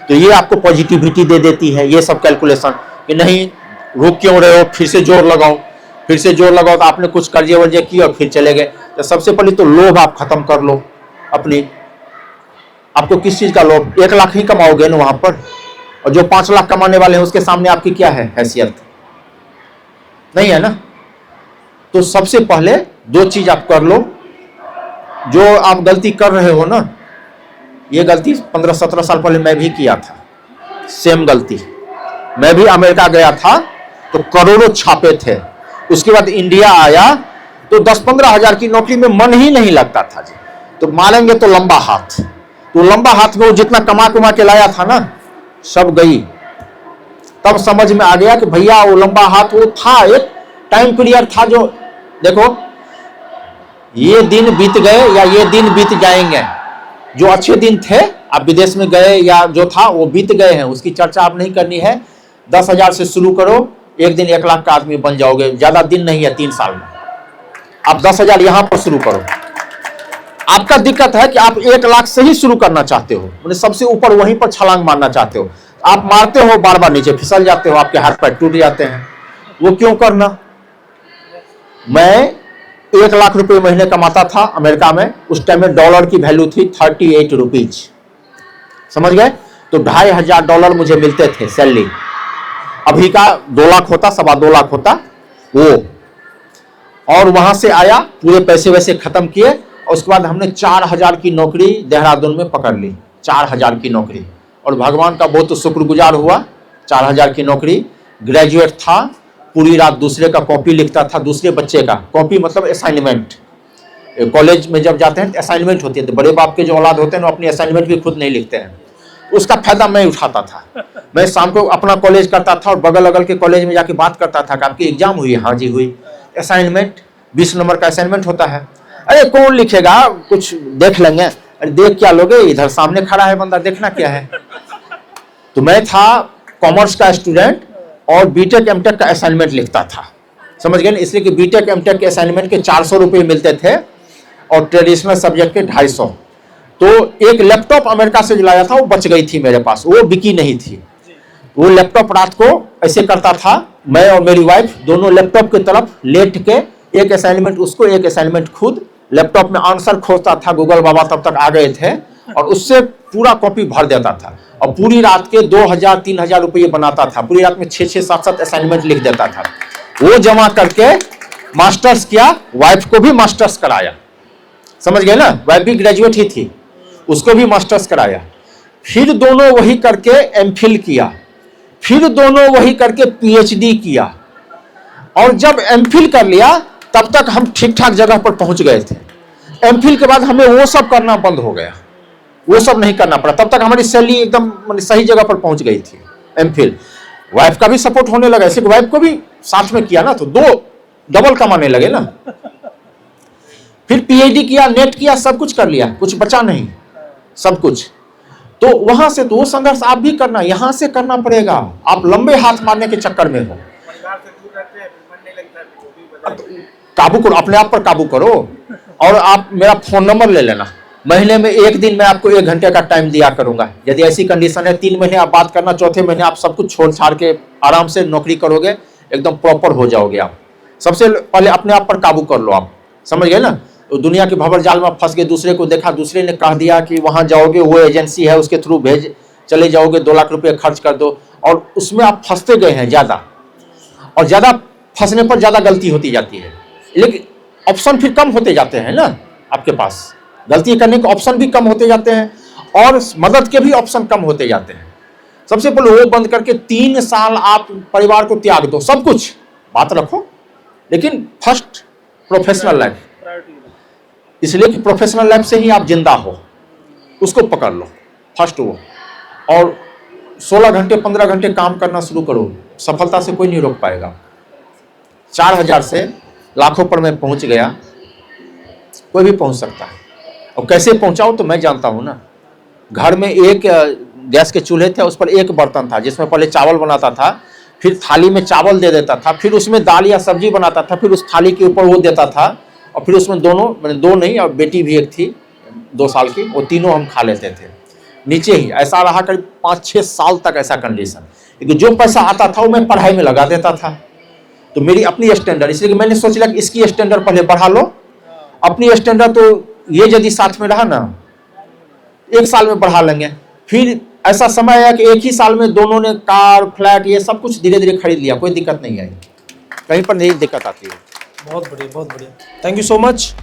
तो ये आपको पॉजिटिविटी दे देती है। ये सब कैलकुलेशन कि नहीं, रुक क्यों रहे हो, फिर से जोर लगाओ, फिर से जोर लगाओ। तो आपने कुछ कर्जे वर्जे किए और फिर चले गए। तो सबसे पहले तो लोभ आप खत्म कर लो अपनी। आपको किस चीज का लोभ? 1 लाख ही कमाओगे ना वहां पर, और जो 5 लाख कमाने वाले हैं उसके सामने आपकी क्या है हैसियत? नहीं है ना। तो सबसे पहले 2 चीज आप कर लो। जो आप गलती कर रहे हो ना, ये गलती 15-17 साल पहले मैं भी किया था, सेम गलती। मैं भी अमेरिका गया था तो करोड़ों छापे थे, उसके बाद इंडिया आया तो 10-15 हजार की नौकरी में मन ही नहीं लगता था जी। तो मारेंगे तो लंबा हाथ, तो लंबा हाथ में वो जितना कमा कुमा के लाया था ना, सब गई। तब समझ में आ गया कि भैया वो लंबा हाथ वो था, एक टाइम पीरियड था। जो देखो, ये दिन बीत गए या ये दिन बीत जाएंगे। जो अच्छे दिन थे, आप विदेश में गए या जो था वो बीत गए हैं, उसकी चर्चा आप नहीं करनी है। 10,000 से शुरू करो, एक दिन 1 लाख का आदमी बन जाओगे। ज्यादा दिन नहीं है, 3 साल में आप 10,000 यहां पर शुरू करो। आपका दिक्कत है कि आप 1 लाख से ही शुरू करना चाहते हो, मतलब सबसे ऊपर वहीं पर छलांग मारना चाहते हो। आप मारते हो, बार बार नीचे फिसल जाते हो, आपके हाथ पैर टूट जाते हैं। वो क्यों करना? मैं 1 लाख रुपए महीने कमाता था अमेरिका में। उस टाइम में डॉलर की वैल्यू थी 38 रुपीज। समझ गए? तो $2,500 मुझे मिलते थे सैलरी। अभी का 2 लाख होता, 2.25 लाख होता वो। और वहां से आया, पूरे पैसे वैसे खत्म किए, और उसके बाद हमने 4,000 की नौकरी देहरादून में पकड़ ली। 4,000 की नौकरी, और भगवान का बहुत शुक्रगुजार हुआ। 4,000 की नौकरी, ग्रेजुएट था, पूरी रात दूसरे का कॉपी लिखता था, दूसरे बच्चे का कॉपी, मतलब असाइनमेंट। कॉलेज में जब जाते हैं असाइनमेंट होती है, तो बड़े बाप के जो औलाद होते हैं वो अपनी असाइनमेंट भी खुद नहीं लिखते हैं। उसका फायदा मैं उठाता था। मैं शाम को अपना कॉलेज करता था और बगल अगल के कॉलेज में जाके बात करता था कि आपकी एग्जाम हुई? हाँ जी हुई। असाइनमेंट 20 नंबर का असाइनमेंट होता है। अरे कौन लिखेगा, कुछ देख लेंगे। अरे देख क्या लोगे, इधर सामने खड़ा है बंदा, देखना क्या है। तो मैं था कॉमर्स का स्टूडेंट और बीटेक एमटेक का असाइनमेंट लिखता था। समझ गए ना? इसलिए कि बीटेक एमटेक के असाइनमेंट के 400 रुपये मिलते थे और ट्रेडिशनल सब्जेक्ट के 250। तो एक लैपटॉप अमेरिका से जो लाया था वो बच गई थी मेरे पास, वो बिकी नहीं थी। वो लैपटॉप रात को ऐसे करता था, मैं और मेरी वाइफ दोनों लैपटॉप की तरफ लेट के एक असाइनमेंट उसको एक असाइनमेंट खुद, लैपटॉप में आंसर खोजता था, गूगल बाबा तब तक आ गए थे, और उससे पूरा कॉपी भर देता था और पूरी रात के 2000-3000 रुपये बनाता था, पूरी रात में 6-6, 7-7 असाइनमेंट लिख देता था। वो जमा करके मास्टर्स किया, वाइफ को भी मास्टर्स कराया, समझ गए ना, वाइफ भी ग्रेजुएट ही थी, उसको भी मास्टर्स कराया। फिर दोनों वही करके एमफिल किया, फिर दोनों वही करके पीएचडी किया, और जब एमफिल कर लिया तब तक हम ठीक ठाक जगह पर पहुंच गए थे। एमफिल के बाद हमें वो सब करना बंद हो गया, वो सब नहीं करना पड़ा, तब तक हमारी सैलरी एकदम सही जगह पर पहुंच गई थी। एमफिल वाइफ का भी सपोर्ट होने लगा, ऐसे वाइफ को भी साथ में किया ना, तो 2 डबल कमाने लगे ना। फिर पीएचडी किया, नेट किया, सब कुछ कर लिया, कुछ बचा नहीं, सब कुछ। तो वहां से तो वो संघर्ष आप भी करना, यहां से करना पड़ेगा। आप लंबे हाथ मारने के चक्कर में हो, परिवार से दूर रहते हैं, फिर मन नहीं लगता, फिर वो भी बताइए। काबू करो, अपने आप पर काबू करो। और आप मेरा फोन नंबर ले लेना, महीने में एक दिन मैं आपको 1 घंटे का टाइम दिया करूंगा। यदि ऐसी कंडीशन है 3 महीने आप बात करना, चौथे महीने आप सब कुछ छोड़ छाड़ के आराम से नौकरी करोगे, एकदम प्रॉपर हो जाओगे आप। सबसे पहले अपने आप पर काबू कर लो आप, समझ गए ना। तो दुनिया के भंवर जाल में फंस गए, दूसरे को देखा, दूसरे ने कह दिया कि वहां जाओगे, वो एजेंसी है उसके थ्रू भेज चले जाओगे, 2 लाख रुपए खर्च कर दो, और उसमें आप फंसते गए हैं ज्यादा, और ज्यादा फंसने पर ज्यादा गलती होती जाती है। लेकिन ऑप्शन फिर कम होते जाते हैं ना आपके पास, गलती करने के ऑप्शन भी कम होते जाते हैं, और मदद के भी ऑप्शन कम होते जाते हैं। सबसे पहले वो बंद करके 3 साल आप परिवार को त्याग दो, सब कुछ बात रखो, लेकिन फर्स्ट प्रोफेशनल लाइफ, इसलिए कि प्रोफेशनल लाइफ से ही आप जिंदा हो, उसको पकड़ लो फर्स्ट वो, और 16 घंटे 15 घंटे काम करना शुरू करो, सफलता से कोई नहीं रोक पाएगा। 4000 से लाखों पर मैं पहुंच गया, कोई भी पहुंच सकता है। और कैसे पहुंचाऊं तो मैं जानता हूं ना। घर में एक गैस के चूल्हे थे, उस पर एक बर्तन था जिसमें पहले चावल बनाता था, फिर थाली में चावल दे देता था, फिर उसमें दाल या सब्जी बनाता था, फिर उस थाली के ऊपर वो देता था, और फिर उसमें दोनों, मैंने 2 नहीं, और बेटी भी एक थी 2 साल की, वो तीनों हम खा लेते थे नीचे ही। ऐसा रहा करीब 5-6 साल तक ऐसा कंडीशन। लेकिन जो पैसा आता था वो मैं पढ़ाई में लगा देता था। तो मेरी अपनी स्टैंडर्ड, इसलिए मैंने सोच लिया कि इसकी स्टैंडर्ड पहले बढ़ा लो, अपनी स्टैंडर्ड तो ये यदि साथ में रहा ना 1 साल में बढ़ा लेंगे। फिर ऐसा समय है कि 1 ही साल में दोनों ने कार, फ्लैट, ये सब कुछ धीरे धीरे खरीद लिया, कोई दिक्कत नहीं आई, कहीं पर नहीं दिक्कत आती है। बहुत बढ़िया, बहुत बढ़िया। Thank you so much.